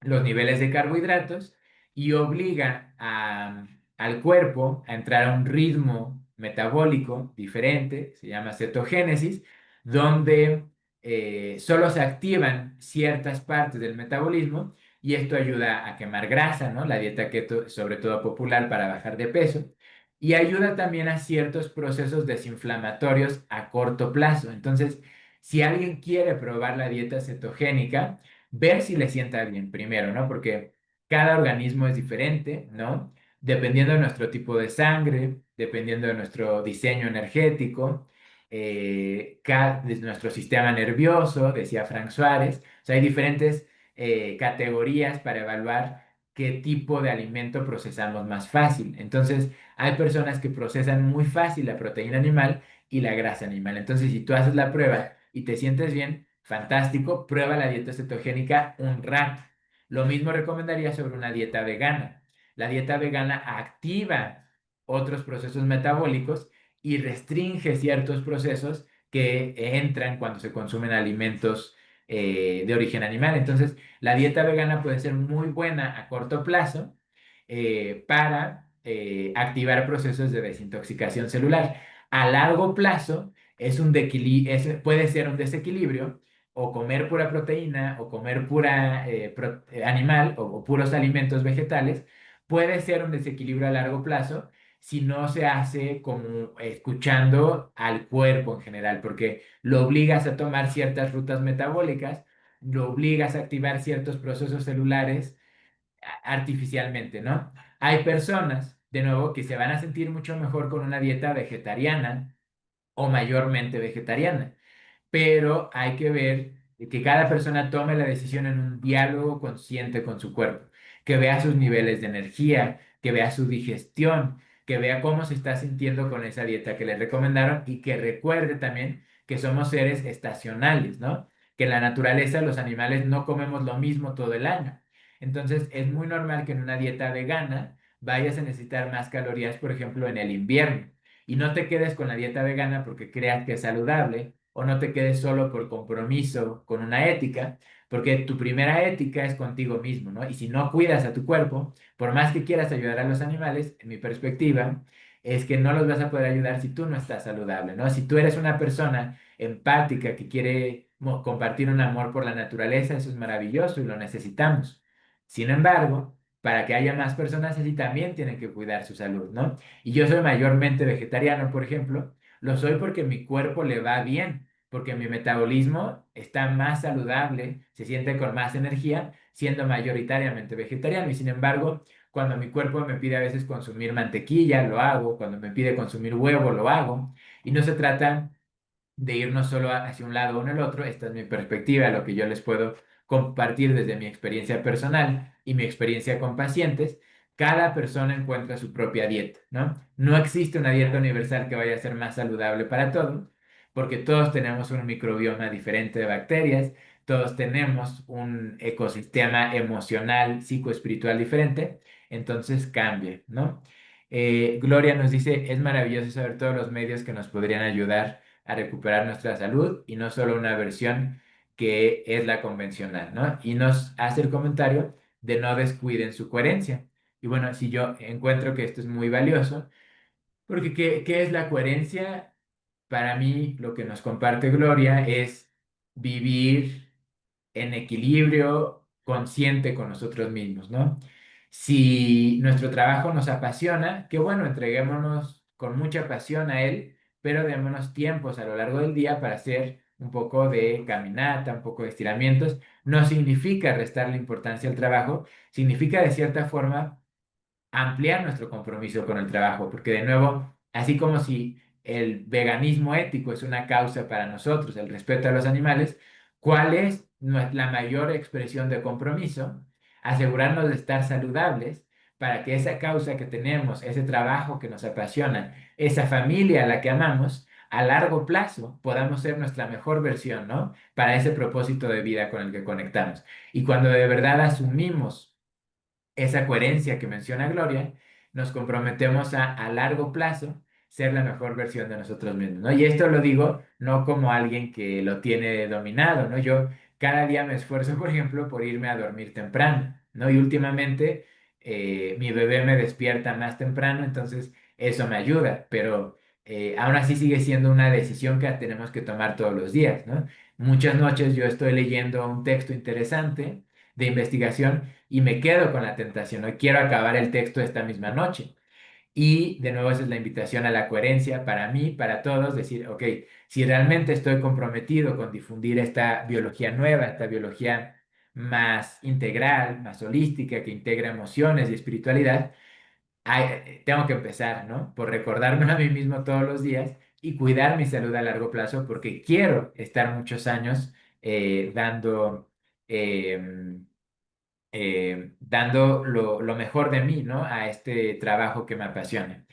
los niveles de carbohidratos y obliga al cuerpo a entrar a un ritmo metabólico diferente, se llama cetogénesis, donde solo se activan ciertas partes del metabolismo y esto ayuda a quemar grasa, ¿no? La dieta keto es sobre todo popular para bajar de peso y ayuda también a ciertos procesos desinflamatorios a corto plazo. Entonces, si alguien quiere probar la dieta cetogénica, ver si le sienta bien primero, ¿no? Porque cada organismo es diferente, ¿no? Dependiendo de nuestro tipo de sangre, dependiendo de nuestro diseño energético, de nuestro sistema nervioso, decía Frank Suárez. O sea, hay diferentes categorías para evaluar qué tipo de alimento procesamos más fácil. Entonces, hay personas que procesan muy fácil la proteína animal y la grasa animal. Entonces, si tú haces la prueba y te sientes bien, fantástico, prueba la dieta cetogénica un rato. Lo mismo recomendaría sobre una dieta vegana. La dieta vegana activa otros procesos metabólicos y restringe ciertos procesos que entran cuando se consumen alimentos de origen animal. Entonces, la dieta vegana puede ser muy buena a corto plazo para activar procesos de desintoxicación celular. A largo plazo puede ser un desequilibrio o comer pura proteína o comer pura animal o puros alimentos vegetales puede ser un desequilibrio a largo plazo si no se hace como escuchando al cuerpo en general, porque lo obligas a tomar ciertas rutas metabólicas, lo obligas a activar ciertos procesos celulares artificialmente, ¿no? Hay personas, de nuevo, que se van a sentir mucho mejor con una dieta vegetariana o mayormente vegetariana, pero hay que ver que cada persona tome la decisión en un diálogo consciente con su cuerpo, que vea sus niveles de energía, que vea su digestión, que vea cómo se está sintiendo con esa dieta que le recomendaron y que recuerde también que somos seres estacionales, ¿no? Que en la naturaleza los animales no comemos lo mismo todo el año. Entonces es muy normal que en una dieta vegana vayas a necesitar más calorías, por ejemplo, en el invierno. Y no te quedes con la dieta vegana porque creas que es saludable, o no te quedes solo por compromiso con una ética, porque tu primera ética es contigo mismo, ¿no? Y si no cuidas a tu cuerpo, por más que quieras ayudar a los animales, en mi perspectiva, es que no los vas a poder ayudar si tú no estás saludable, ¿no? Si tú eres una persona empática que quiere compartir un amor por la naturaleza, eso es maravilloso y lo necesitamos. Sin embargo, para que haya más personas así también tienen que cuidar su salud, ¿no? Y yo soy mayormente vegetariano, por ejemplo, lo soy porque mi cuerpo le va bien, porque mi metabolismo está más saludable, se siente con más energía, siendo mayoritariamente vegetariano. Y sin embargo, cuando mi cuerpo me pide a veces consumir mantequilla, lo hago, cuando me pide consumir huevo, lo hago. Y no se trata de irnos solo hacia un lado o en el otro. Esta es mi perspectiva, lo que yo les puedo compartir desde mi experiencia personal y mi experiencia con pacientes. Cada persona encuentra su propia dieta, ¿no? No existe una dieta universal que vaya a ser más saludable para todos, porque todos tenemos un microbioma diferente de bacterias, todos tenemos un ecosistema emocional, psicoespiritual diferente, entonces cambia, ¿no? Gloria nos dice, es maravilloso saber todos los medios que nos podrían ayudar a recuperar nuestra salud y no solo una versión que es la convencional, ¿no? Y nos hace el comentario de no descuiden su coherencia. Y bueno, si yo encuentro que esto es muy valioso, porque ¿qué es la coherencia? Para mí, lo que nos comparte Gloria es vivir en equilibrio consciente con nosotros mismos, ¿no? Si nuestro trabajo nos apasiona, qué bueno, entreguémonos con mucha pasión a él, pero démonos tiempos a lo largo del día para hacer un poco de caminata, un poco de estiramientos. No significa restarle importancia al trabajo, significa de cierta forma ampliar nuestro compromiso con el trabajo, porque de nuevo, así como si el veganismo ético es una causa para nosotros, el respeto a los animales, ¿cuál es la mayor expresión de compromiso? Asegurarnos de estar saludables para que esa causa que tenemos, ese trabajo que nos apasiona, esa familia a la que amamos, a largo plazo podamos ser nuestra mejor versión, ¿no? Para ese propósito de vida con el que conectamos. Y cuando de verdad asumimos esa coherencia que menciona Gloria, nos comprometemos a largo plazo ser la mejor versión de nosotros mismos, ¿no? Y esto lo digo no como alguien que lo tiene dominado, ¿no? Yo cada día me esfuerzo, por ejemplo, por irme a dormir temprano, ¿no? Y últimamente mi bebé me despierta más temprano, entonces eso me ayuda, pero aún así sigue siendo una decisión que tenemos que tomar todos los días, ¿no? Muchas noches yo estoy leyendo un texto interesante de investigación y me quedo con la tentación, ¿no? Quiero acabar el texto esta misma noche. Y de nuevo esa es la invitación a la coherencia para mí, para todos, decir, ok, si realmente estoy comprometido con difundir esta biología nueva, esta biología más integral, más holística, que integra emociones y espiritualidad, tengo que empezar, ¿no? Por recordármelo a mí mismo todos los días y cuidar mi salud a largo plazo porque quiero estar muchos años dando... em, dando lo mejor de mí, ¿no? A este trabajo que me apasiona.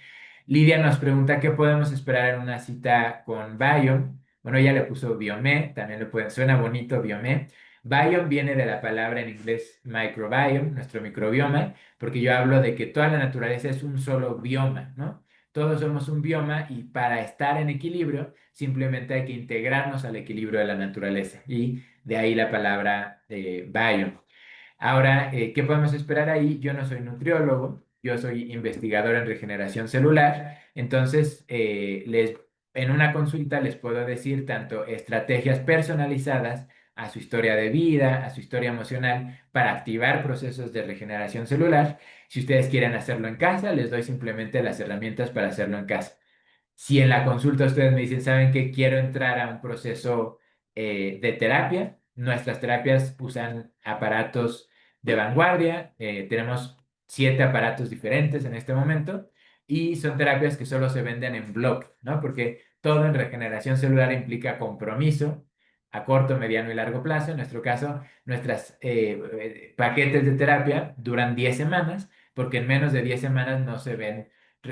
Lidia nos pregunta qué podemos esperar en una cita con Biome. Bueno, ella le puso Biome, también le puede, suena bonito Biome. Biome viene de la palabra en inglés microbiome, nuestro microbioma, porque yo hablo de que toda la naturaleza es un solo bioma, ¿no? Todos somos un bioma y para estar en equilibrio simplemente hay que integrarnos al equilibrio de la naturaleza y de ahí la palabra biome. Ahora, ¿qué podemos esperar ahí? Yo no soy nutriólogo, yo soy investigador en regeneración celular, entonces en una consulta les puedo decir tanto estrategias personalizadas a su historia de vida, a su historia emocional, para activar procesos de regeneración celular. Si ustedes quieren hacerlo en casa, les doy simplemente las herramientas para hacerlo en casa. Si en la consulta ustedes me dicen, ¿saben qué? Quiero entrar a un proceso de terapia. Nuestras terapias usan aparatos de vanguardia. Tenemos 7 aparatos diferentes en este momento y son terapias que solo se venden en bloque, ¿no? Porque todo en regeneración celular implica compromiso a corto, mediano y largo plazo. En nuestro caso, nuestros paquetes de terapia duran 10 semanas porque en menos de 10 semanas no se ven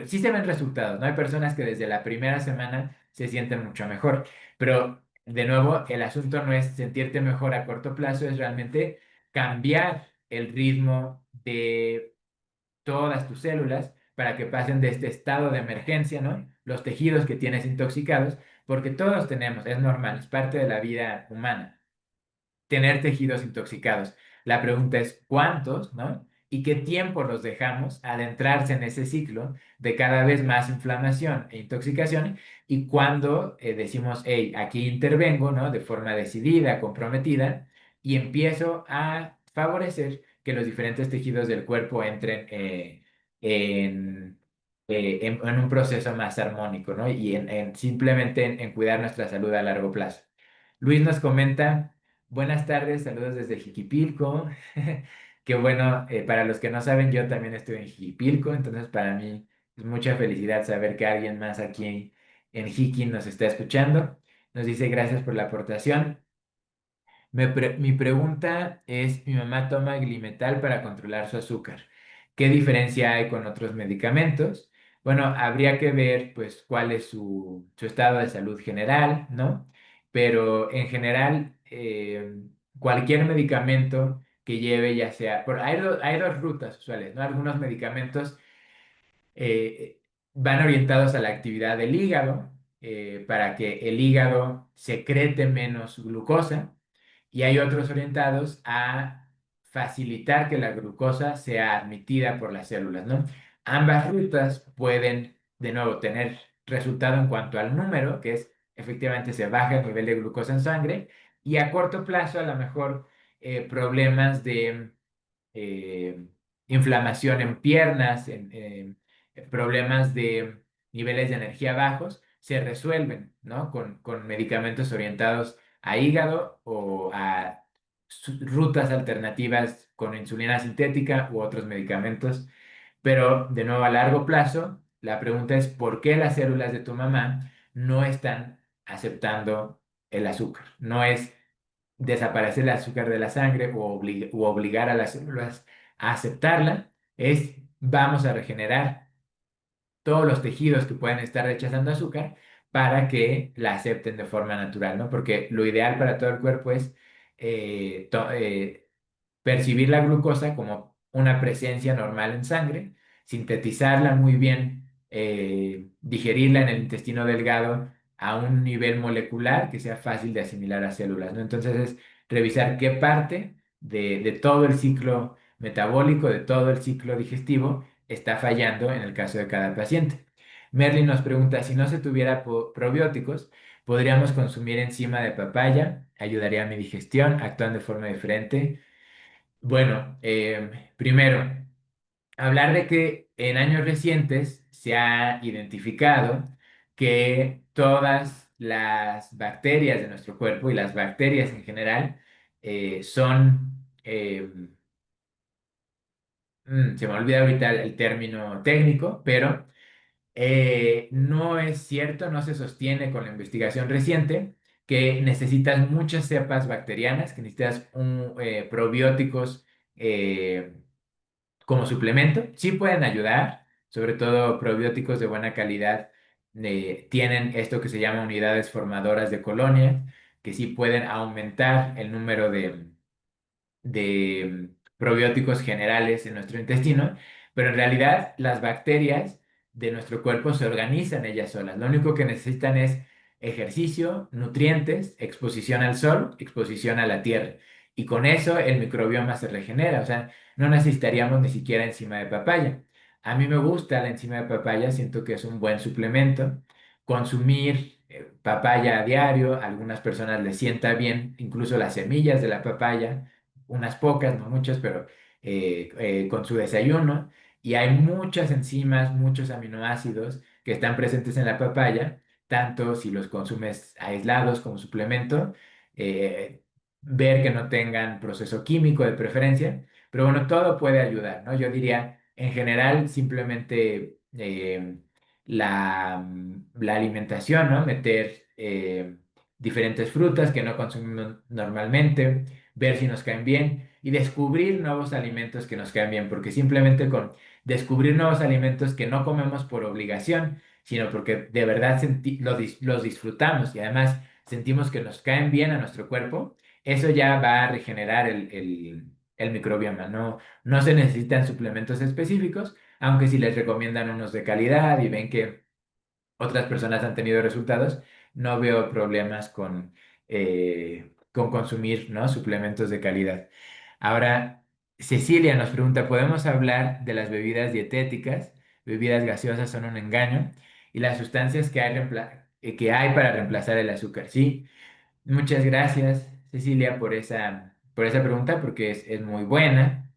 sí se ven resultados, ¿no? Hay personas que desde la primera semana se sienten mucho mejor, pero de nuevo, el asunto no es sentirte mejor a corto plazo, es realmente cambiar el ritmo de todas tus células para que pasen de este estado de emergencia, ¿no? Los tejidos que tienes intoxicados, porque todos tenemos, es normal, es parte de la vida humana tener tejidos intoxicados. La pregunta es cuántos, ¿no? Y qué tiempo los dejamos adentrarse en ese ciclo de cada vez más inflamación e intoxicación y cuando decimos, hey, aquí intervengo, ¿no? De forma decidida, comprometida y empiezo a favorecer que los diferentes tejidos del cuerpo entren en, en un proceso más armónico, ¿no? Y simplemente en cuidar nuestra salud a largo plazo. Luis nos comenta. Buenas tardes, saludos desde Jiquipilco. Qué bueno, para los que no saben, yo también estoy en Jiquipilco, entonces para mí es mucha felicidad saber que alguien más aquí en Jiqui nos está escuchando. Nos dice gracias por la aportación. Mi pregunta es, mi mamá toma Glimetal para controlar su azúcar. ¿Qué diferencia hay con otros medicamentos? Bueno, habría que ver pues cuál es su estado de salud general, ¿no? Pero en general, cualquier medicamento que lleve, ya sea, hay dos rutas usuales, ¿no? Algunos medicamentos eh, van orientados a la actividad del hígado, para que el hígado secrete menos glucosa y hay otros orientados a facilitar que la glucosa sea admitida por las células, ¿no? Ambas rutas pueden, de nuevo, tener resultado en cuanto al número, que es efectivamente se baja el nivel de glucosa en sangre, y a corto plazo a lo mejor problemas de eh, inflamación en piernas, problemas de niveles de energía bajos, se resuelven, ¿no? Con medicamentos orientados a hígado o a rutas alternativas con insulina sintética u otros medicamentos. Pero de nuevo a largo plazo, la pregunta es ¿por qué las células de tu mamá no están aceptando el azúcar? No es desaparecer el azúcar de la sangre u obligar a las células a aceptarla, es vamos a regenerar todos los tejidos que pueden estar rechazando azúcar para que la acepten de forma natural, ¿no? Porque lo ideal para todo el cuerpo es percibir la glucosa como una presencia normal en sangre, sintetizarla muy bien, digerirla en el intestino delgado a un nivel molecular que sea fácil de asimilar a células, ¿no? Entonces es revisar qué parte de todo el ciclo metabólico de todo el ciclo digestivo está fallando en el caso de cada paciente. Merlin nos pregunta, si no se tuviera probióticos, ¿podríamos consumir enzima de papaya? ¿Ayudaría a mi digestión? ¿Actúan de forma diferente? Bueno, primero, hablar de que en años recientes se ha identificado que todas las bacterias de nuestro cuerpo y las bacterias en general son, se me olvida ahorita el término técnico, pero no es cierto, no se sostiene con la investigación reciente que necesitas muchas cepas bacterianas, que necesitas probióticos como suplemento. Sí pueden ayudar, sobre todo probióticos de buena calidad. Tienen esto que se llama unidades formadoras de colonia, que sí pueden aumentar el número de probióticos generales en nuestro intestino, pero en realidad las bacterias de nuestro cuerpo se organizan ellas solas. Lo único que necesitan es ejercicio, nutrientes, exposición al sol, exposición a la tierra. Y con eso el microbioma se regenera, o sea, no necesitaríamos ni siquiera enzima de papaya. A mí me gusta la enzima de papaya, siento que es un buen suplemento. Consumir papaya a diario, a algunas personas les sienta bien, incluso las semillas de la papaya, unas pocas, no muchas, pero con su desayuno. Y hay muchas enzimas, muchos aminoácidos que están presentes en la papaya, tanto si los consumes aislados como suplemento, eh, ver que no tengan proceso químico de preferencia, pero bueno, todo puede ayudar, ¿no? Yo diría, en general, simplemente la alimentación, ¿no? Meter diferentes frutas que no consumimos normalmente, ver si nos caen bien y descubrir nuevos alimentos que nos caen bien, porque simplemente con descubrir nuevos alimentos que no comemos por obligación, sino porque de verdad los disfrutamos y además sentimos que nos caen bien a nuestro cuerpo, eso ya va a regenerar el microbioma. No, no se necesitan suplementos específicos, aunque si les recomiendan unos de calidad y ven que otras personas han tenido resultados, no veo problemas con consumir, ¿no? Suplementos de calidad. Ahora, Cecilia nos pregunta, ¿podemos hablar de las bebidas dietéticas? Bebidas gaseosas son un engaño y las sustancias que hay para reemplazar el azúcar. Sí, muchas gracias, Cecilia, por esa pregunta porque es muy buena.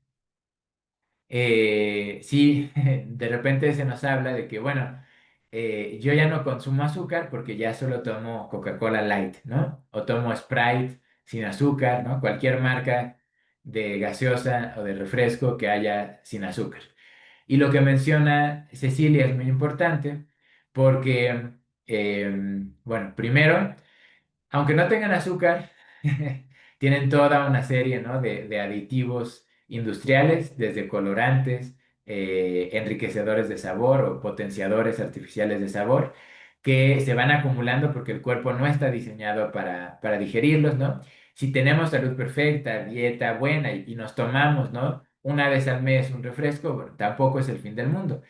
Sí, de repente se nos habla de que, bueno, yo ya no consumo azúcar porque ya solo tomo Coca-Cola Light, ¿no? O tomo Sprite sin azúcar, ¿no? Cualquier marca de gaseosa o de refresco que haya sin azúcar. Y lo que menciona Cecilia es muy importante porque, bueno, primero, aunque no tengan azúcar, tienen toda una serie, ¿no? de aditivos industriales, desde colorantes, enriquecedores de sabor o potenciadores artificiales de sabor, que se van acumulando porque el cuerpo no está diseñado para digerirlos, ¿no? Si tenemos salud perfecta, dieta buena y nos tomamos, ¿no? Una vez al mes un refresco, bueno, tampoco es el fin del mundo.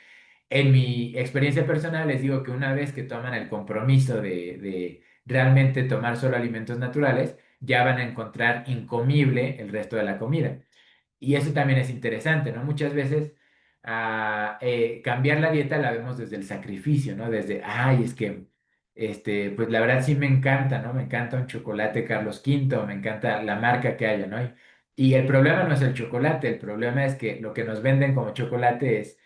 En mi experiencia personal les digo que una vez que toman el compromiso de realmente tomar solo alimentos naturales, ya van a encontrar incomible el resto de la comida. Y eso también es interesante, ¿no? Muchas veces cambiar la dieta la vemos desde el sacrificio, ¿no? Desde, ay, es que, pues la verdad sí me encanta, ¿no? Me encanta un chocolate Carlos Quinto, me encanta la marca que haya, ¿no? Y el problema no es el chocolate, el problema es que lo que nos venden como chocolate es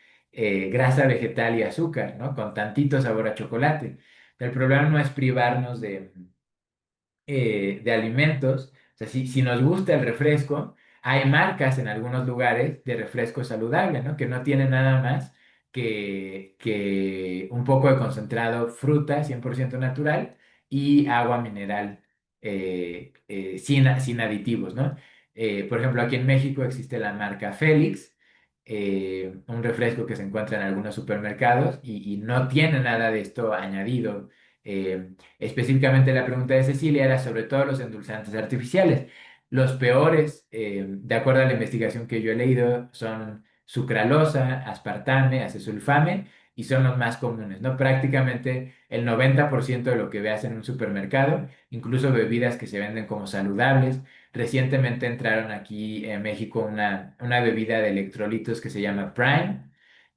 grasa vegetal y azúcar, ¿no? Con tantito sabor a chocolate. El problema no es privarnos de alimentos. O sea, si nos gusta el refresco, hay marcas en algunos lugares de refresco saludable, ¿no? Que no tienen nada más que un poco de concentrado fruta 100% natural y agua mineral sin aditivos, ¿no? Por ejemplo, aquí en México existe la marca Félix, un refresco que se encuentra en algunos supermercados y no tiene nada de esto añadido. Específicamente la pregunta de Cecilia era sobre todos los endulzantes artificiales. Los peores, de acuerdo a la investigación que yo he leído, son sucralosa, aspartame, acesulfame y son los más comunes, ¿no? Prácticamente el 90% de lo que veas en un supermercado, incluso bebidas que se venden como saludables, Recientemente entraron aquí en México una bebida de electrolitos que se llama Prime.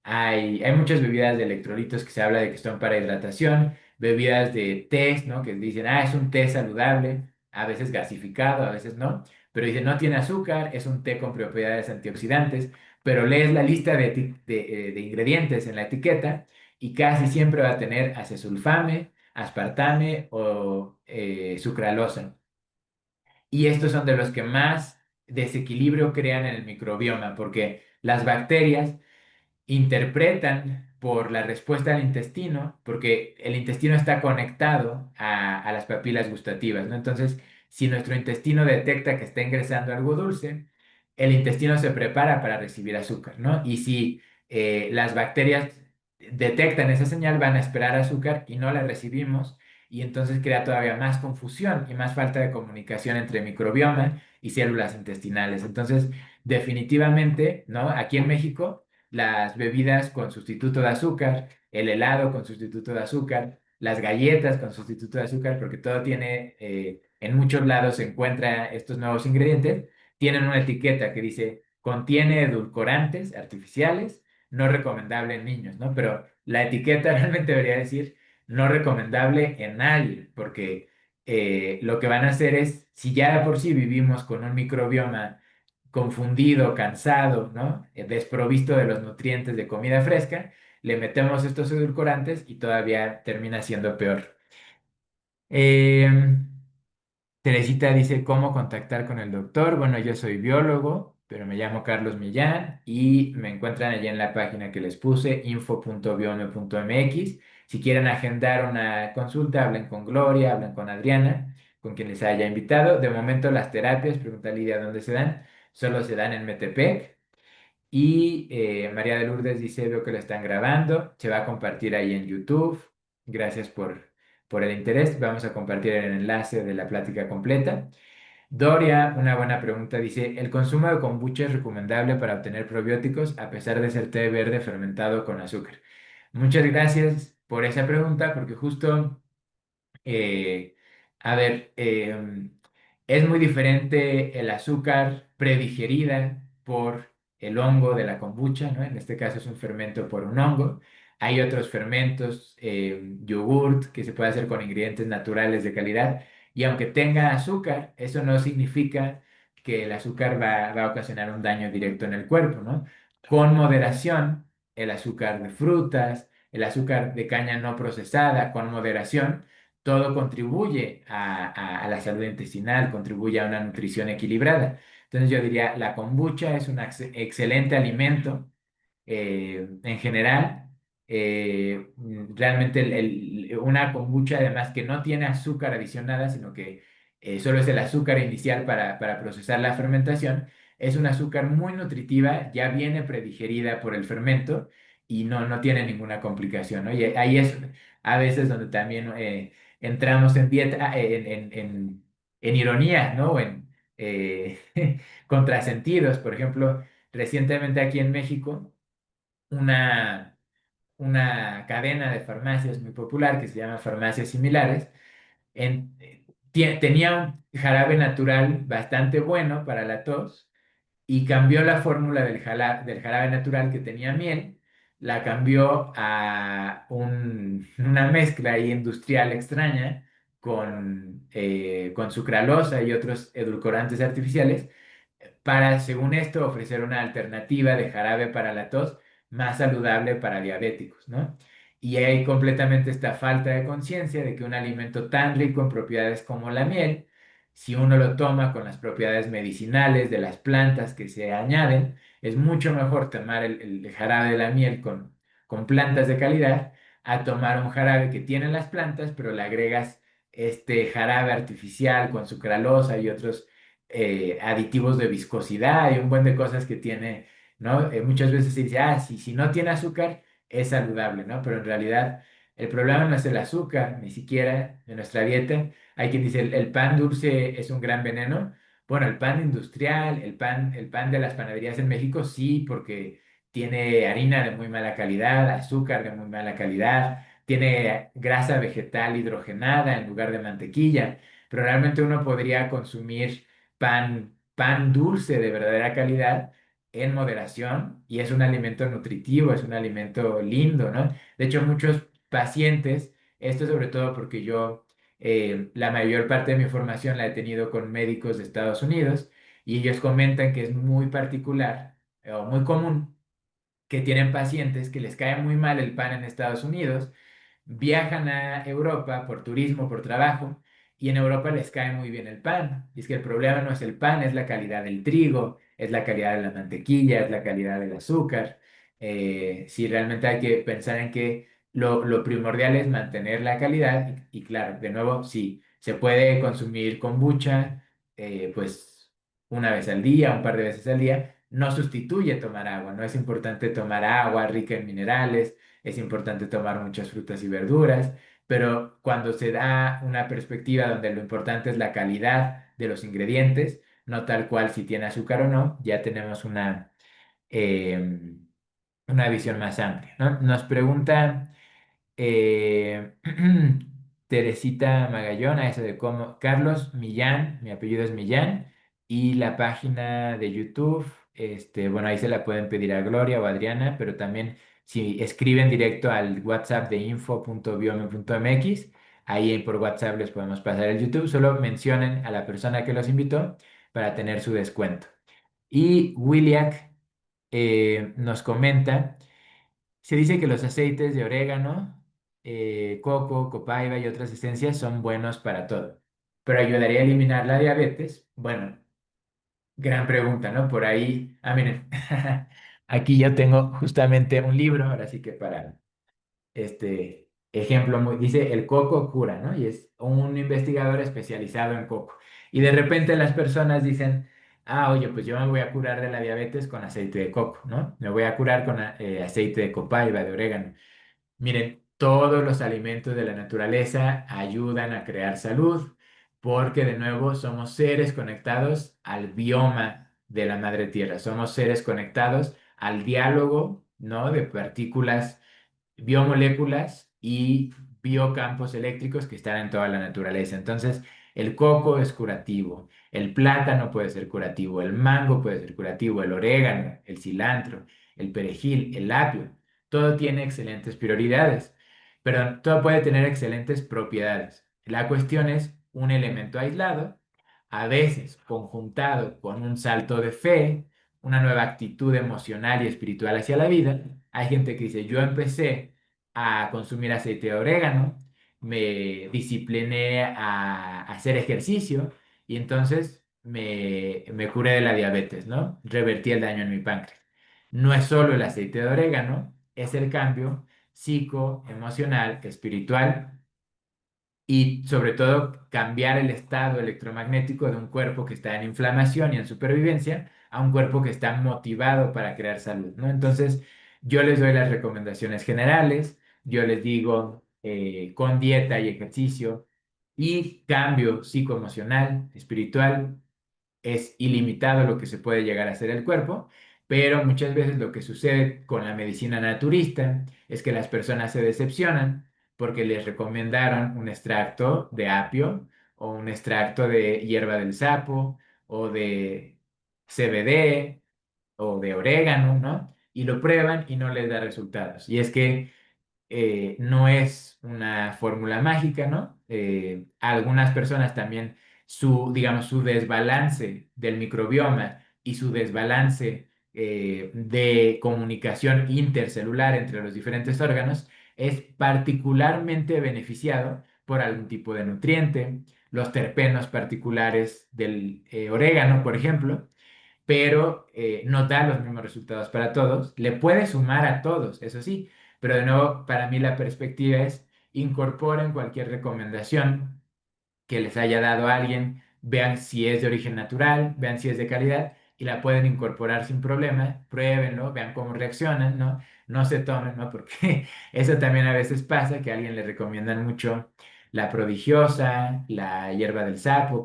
Hay muchas bebidas de electrolitos que se habla de que son para hidratación, bebidas de té, ¿no? Que dicen, es un té saludable, a veces gasificado, a veces no, pero dicen, no tiene azúcar, es un té con propiedades antioxidantes, pero lees la lista de ingredientes en la etiqueta y casi siempre va a tener acesulfame, aspartame o sucralosa. Y estos son de los que más desequilibrio crean en el microbioma, porque las bacterias interpretan por la respuesta del intestino, porque el intestino está conectado a las papilas gustativas, ¿no? Entonces, si nuestro intestino detecta que está ingresando algo dulce, el intestino se prepara para recibir azúcar, ¿no? Y si las bacterias detectan esa señal, van a esperar azúcar y no la recibimos, y entonces crea todavía más confusión y más falta de comunicación entre microbioma y células intestinales. Entonces, definitivamente, ¿no? Aquí en México las bebidas con sustituto de azúcar, el helado con sustituto de azúcar, las galletas con sustituto de azúcar, porque todo tiene, en muchos lados se encuentra estos nuevos ingredientes, tienen una etiqueta que dice contiene edulcorantes artificiales, no recomendable en niños, ¿no? Pero la etiqueta realmente debería decir no recomendable en nadie, porque lo que van a hacer es, si ya de por sí vivimos con un microbioma confundido, cansado, ¿no? Desprovisto de los nutrientes de comida fresca, le metemos estos edulcorantes y todavía termina siendo peor. Eh, Teresita dice, ¿cómo contactar con el doctor? Bueno, yo soy biólogo, pero me llamo Carlos Millán y me encuentran allí en la página que les puse, info.biome.mx. Si quieren agendar una consulta, hablen con Gloria, hablen con Adriana, con quien les haya invitado. De momento las terapias, pregunta Lidia dónde se dan, solo se dan en Metepec. Y María de Lourdes dice, veo que lo están grabando, se va a compartir ahí en YouTube. Gracias por el interés. Vamos a compartir el enlace de la plática completa. Doria, una buena pregunta, dice, ¿el consumo de kombucha es recomendable para obtener probióticos a pesar de ser té verde fermentado con azúcar? Muchas gracias por esa pregunta, porque justo eh, a ver, es muy diferente el azúcar predigerida por el hongo de la kombucha, ¿no? En este caso es un fermento por un hongo. Hay otros fermentos, yogurt, que se puede hacer con ingredientes naturales de calidad. Y aunque tenga azúcar, eso no significa que el azúcar va a ocasionar un daño directo en el cuerpo, ¿no? Con moderación, el azúcar de frutas, el azúcar de caña no procesada, con moderación todo contribuye a la salud intestinal, contribuye a una nutrición equilibrada. Entonces yo diría, la kombucha es un excelente alimento en general. Realmente una kombucha además que no tiene azúcar adicionada, sino que solo es el azúcar inicial para procesar la fermentación, es un azúcar muy nutritiva, ya viene predigerida por el fermento y no tiene ninguna complicación, ¿no? Y ahí es a veces donde también entramos en dieta, en ironía, ¿no? O en eh, contrasentidos. Por ejemplo, recientemente aquí en México, una, una cadena de farmacias muy popular que se llama Farmacias Similares, tenía un jarabe natural bastante bueno para la tos y cambió la fórmula del jarabe natural que tenía miel, la cambió a una mezcla ahí industrial extraña con sucralosa y otros edulcorantes artificiales para, según esto, ofrecer una alternativa de jarabe para la tos más saludable para diabéticos, ¿no? Y hay completamente esta falta de conciencia de que un alimento tan rico en propiedades como la miel, si uno lo toma con las propiedades medicinales de las plantas que se añaden, es mucho mejor tomar el jarabe de la miel con plantas de calidad a tomar un jarabe que tienen las plantas, pero le agregas este jarabe artificial con sucralosa y otros aditivos de viscosidad y un buen de cosas que tiene, ¿no? Muchas veces se dice, si no tiene azúcar, es saludable, ¿no? Pero en realidad el problema no es el azúcar, ni siquiera de nuestra dieta. Hay quien dice, el pan dulce es un gran veneno. Bueno, el pan industrial, el pan de las panaderías en México, sí, porque tiene harina de muy mala calidad, azúcar de muy mala calidad, tiene grasa vegetal hidrogenada en lugar de mantequilla, pero realmente uno podría consumir pan dulce de verdadera calidad en moderación y es un alimento nutritivo, es un alimento lindo, ¿no? De hecho, muchos pacientes, esto sobre todo porque yo la mayor parte de mi formación la he tenido con médicos de Estados Unidos y ellos comentan que es muy particular o muy común que tienen pacientes que les cae muy mal el pan en Estados Unidos, viajan a Europa por turismo, por trabajo, y en Europa les cae muy bien el pan. Y es que el problema no es el pan, es la calidad del trigo, es la calidad de la mantequilla, es la calidad del azúcar. Sí, realmente hay que pensar en que lo primordial es mantener la calidad y claro, de nuevo, sí, se puede consumir kombucha, pues una vez al día, un par de veces al día, no sustituye tomar agua, no es importante tomar agua rica en minerales, es importante tomar muchas frutas y verduras, pero cuando se da una perspectiva donde lo importante es la calidad de los ingredientes, no tal cual si tiene azúcar o no, ya tenemos una visión más amplia, ¿no? Nos pregunta eh, Teresita Magallón, a eso de cómo. Carlos Millán, mi apellido es Millán, y la página de YouTube, bueno, ahí se la pueden pedir a Gloria o a Adriana, pero también si escriben directo al WhatsApp de info.biome.mx, ahí por WhatsApp les podemos pasar el YouTube, solo mencionen a la persona que los invitó para tener su descuento. Y Williak nos comenta. Se dice que los aceites de orégano, coco, copaiba y otras esencias son buenos para todo, pero ayudaría a eliminar la diabetes. Bueno, gran pregunta, ¿no? Por ahí, miren, aquí yo tengo justamente un libro, ahora sí que para ejemplo, dice el coco cura, ¿no? Y es un investigador especializado en coco. Y de repente las personas dicen, oye, pues yo me voy a curar de la diabetes con aceite de coco, ¿no? Me voy a curar con aceite de copaiba, de orégano. Miren, todos los alimentos de la naturaleza ayudan a crear salud, porque de nuevo somos seres conectados al bioma de la madre tierra, somos seres conectados al diálogo, ¿no? De partículas biomoléculas y biocampos eléctricos que están en toda la naturaleza. Entonces, el coco es curativo, el plátano puede ser curativo, el mango puede ser curativo, el orégano, el cilantro, el perejil, el apio, todo tiene excelentes prioridades, pero todo puede tener excelentes propiedades. La cuestión es un elemento aislado, a veces conjuntado con un salto de fe, una nueva actitud emocional y espiritual hacia la vida. Hay gente que dice, yo empecé a consumir aceite de orégano, me discipliné a hacer ejercicio y entonces me curé de la diabetes, ¿no? Revertí el daño en mi páncreas. No es solo el aceite de orégano, es el cambio psicoemocional, espiritual y sobre todo cambiar el estado electromagnético de un cuerpo que está en inflamación y en supervivencia a un cuerpo que está motivado para crear salud, ¿no? Entonces, yo les doy las recomendaciones generales, yo les digo con dieta y ejercicio y cambio psicoemocional, espiritual, es ilimitado lo que se puede llegar a hacer el cuerpo, pero muchas veces lo que sucede con la medicina naturista es que las personas se decepcionan porque les recomendaron un extracto de apio o un extracto de hierba del sapo o de CBD o de orégano, ¿no? Y lo prueban y no les da resultados. Y es que no es una fórmula mágica, ¿no? Algunas personas también digamos, su desbalance del microbioma y su desbalance de comunicación intercelular entre los diferentes órganos es particularmente beneficiado por algún tipo de nutriente, los terpenos particulares del orégano, por ejemplo, pero no da los mismos resultados para todos. Le puede sumar a todos, eso sí, pero de nuevo, para mí la perspectiva es incorporen cualquier recomendación que les haya dado alguien, vean si es de origen natural, vean si es de calidad y la pueden incorporar sin problema, pruébenlo, vean cómo reaccionan, ¿no? No se tomen, ¿no? Porque eso también a veces pasa, que a alguien le recomiendan mucho la prodigiosa, la hierba del sapo,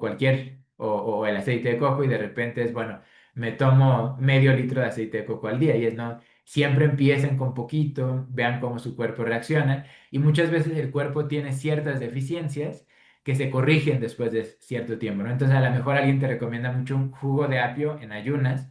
o el aceite de coco y de repente es, bueno, me tomo medio litro de aceite de coco al día y es, no, siempre empiecen con poquito, vean cómo su cuerpo reacciona y muchas veces el cuerpo tiene ciertas deficiencias que se corrigen después de cierto tiempo, ¿no? Entonces a lo mejor alguien te recomienda mucho un jugo de apio en ayunas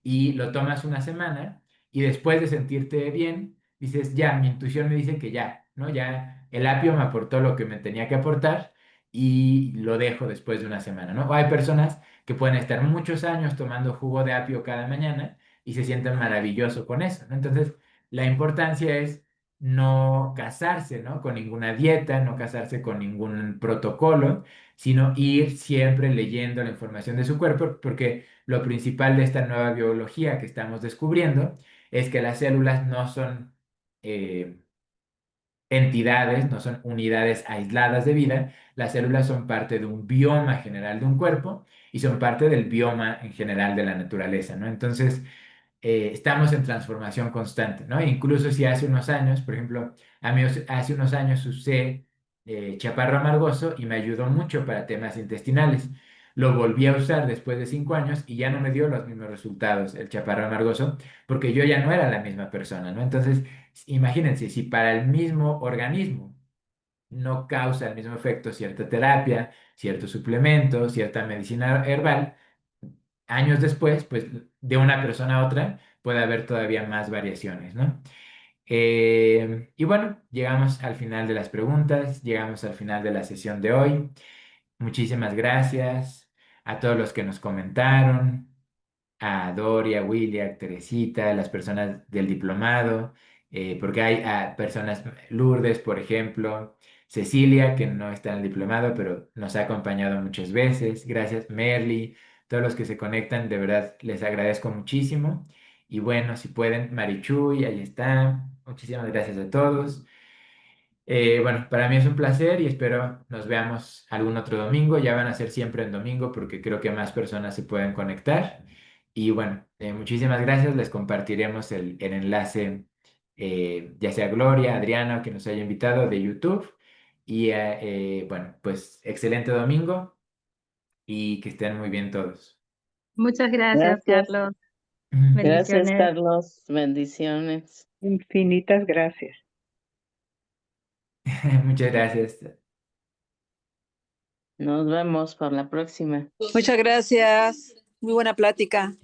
y lo tomas una semana y después de sentirte bien, dices, ya, mi intuición me dice que ya, ¿no? Ya el apio me aportó lo que me tenía que aportar y lo dejo después de una semana, ¿no? O hay personas que pueden estar muchos años tomando jugo de apio cada mañana y se sienten maravilloso con eso, ¿no? Entonces, la importancia es no casarse, ¿no? Con ninguna dieta, no casarse con ningún protocolo, sino ir siempre leyendo la información de su cuerpo, porque lo principal de esta nueva biología que estamos descubriendo es que las células no son eh, entidades, no son unidades aisladas de vida, las células son parte de un bioma general de un cuerpo y son parte del bioma en general de la naturaleza, ¿no? Entonces, estamos en transformación constante, ¿no? Incluso si hace unos años, por ejemplo, a mí hace unos años usé chaparro amargoso y me ayudó mucho para temas intestinales. Lo volví a usar después de 5 años y ya no me dio los mismos resultados el chaparro amargoso porque yo ya no era la misma persona, ¿no? Entonces, imagínense, si para el mismo organismo no causa el mismo efecto cierta terapia, cierto suplemento, cierta medicina herbal, años después, pues de una persona a otra puede haber todavía más variaciones, ¿no? Y bueno, llegamos al final de las preguntas, llegamos al final de la sesión de hoy. Muchísimas gracias a todos los que nos comentaron, a Doria, William, Teresita, las personas del diplomado, porque hay personas, Lourdes, por ejemplo, Cecilia, que no está en el diplomado, pero nos ha acompañado muchas veces. Gracias, Merly, todos los que se conectan, de verdad les agradezco muchísimo. Y bueno, si pueden, Marichuy, ahí está. Muchísimas gracias a todos. Bueno, para mí es un placer y espero nos veamos algún otro domingo. Ya van a ser siempre en domingo porque creo que más personas se pueden conectar. Y bueno, muchísimas gracias. Les compartiremos el enlace, ya sea Gloria, Adriana, o que nos haya invitado de YouTube. Y bueno, pues excelente domingo y que estén muy bien todos. Muchas gracias, Gracias. Carlos. Gracias, Bendiciones. Carlos. Bendiciones. Infinitas gracias. Muchas gracias. Nos vemos por la próxima. Muchas gracias. Muy buena plática.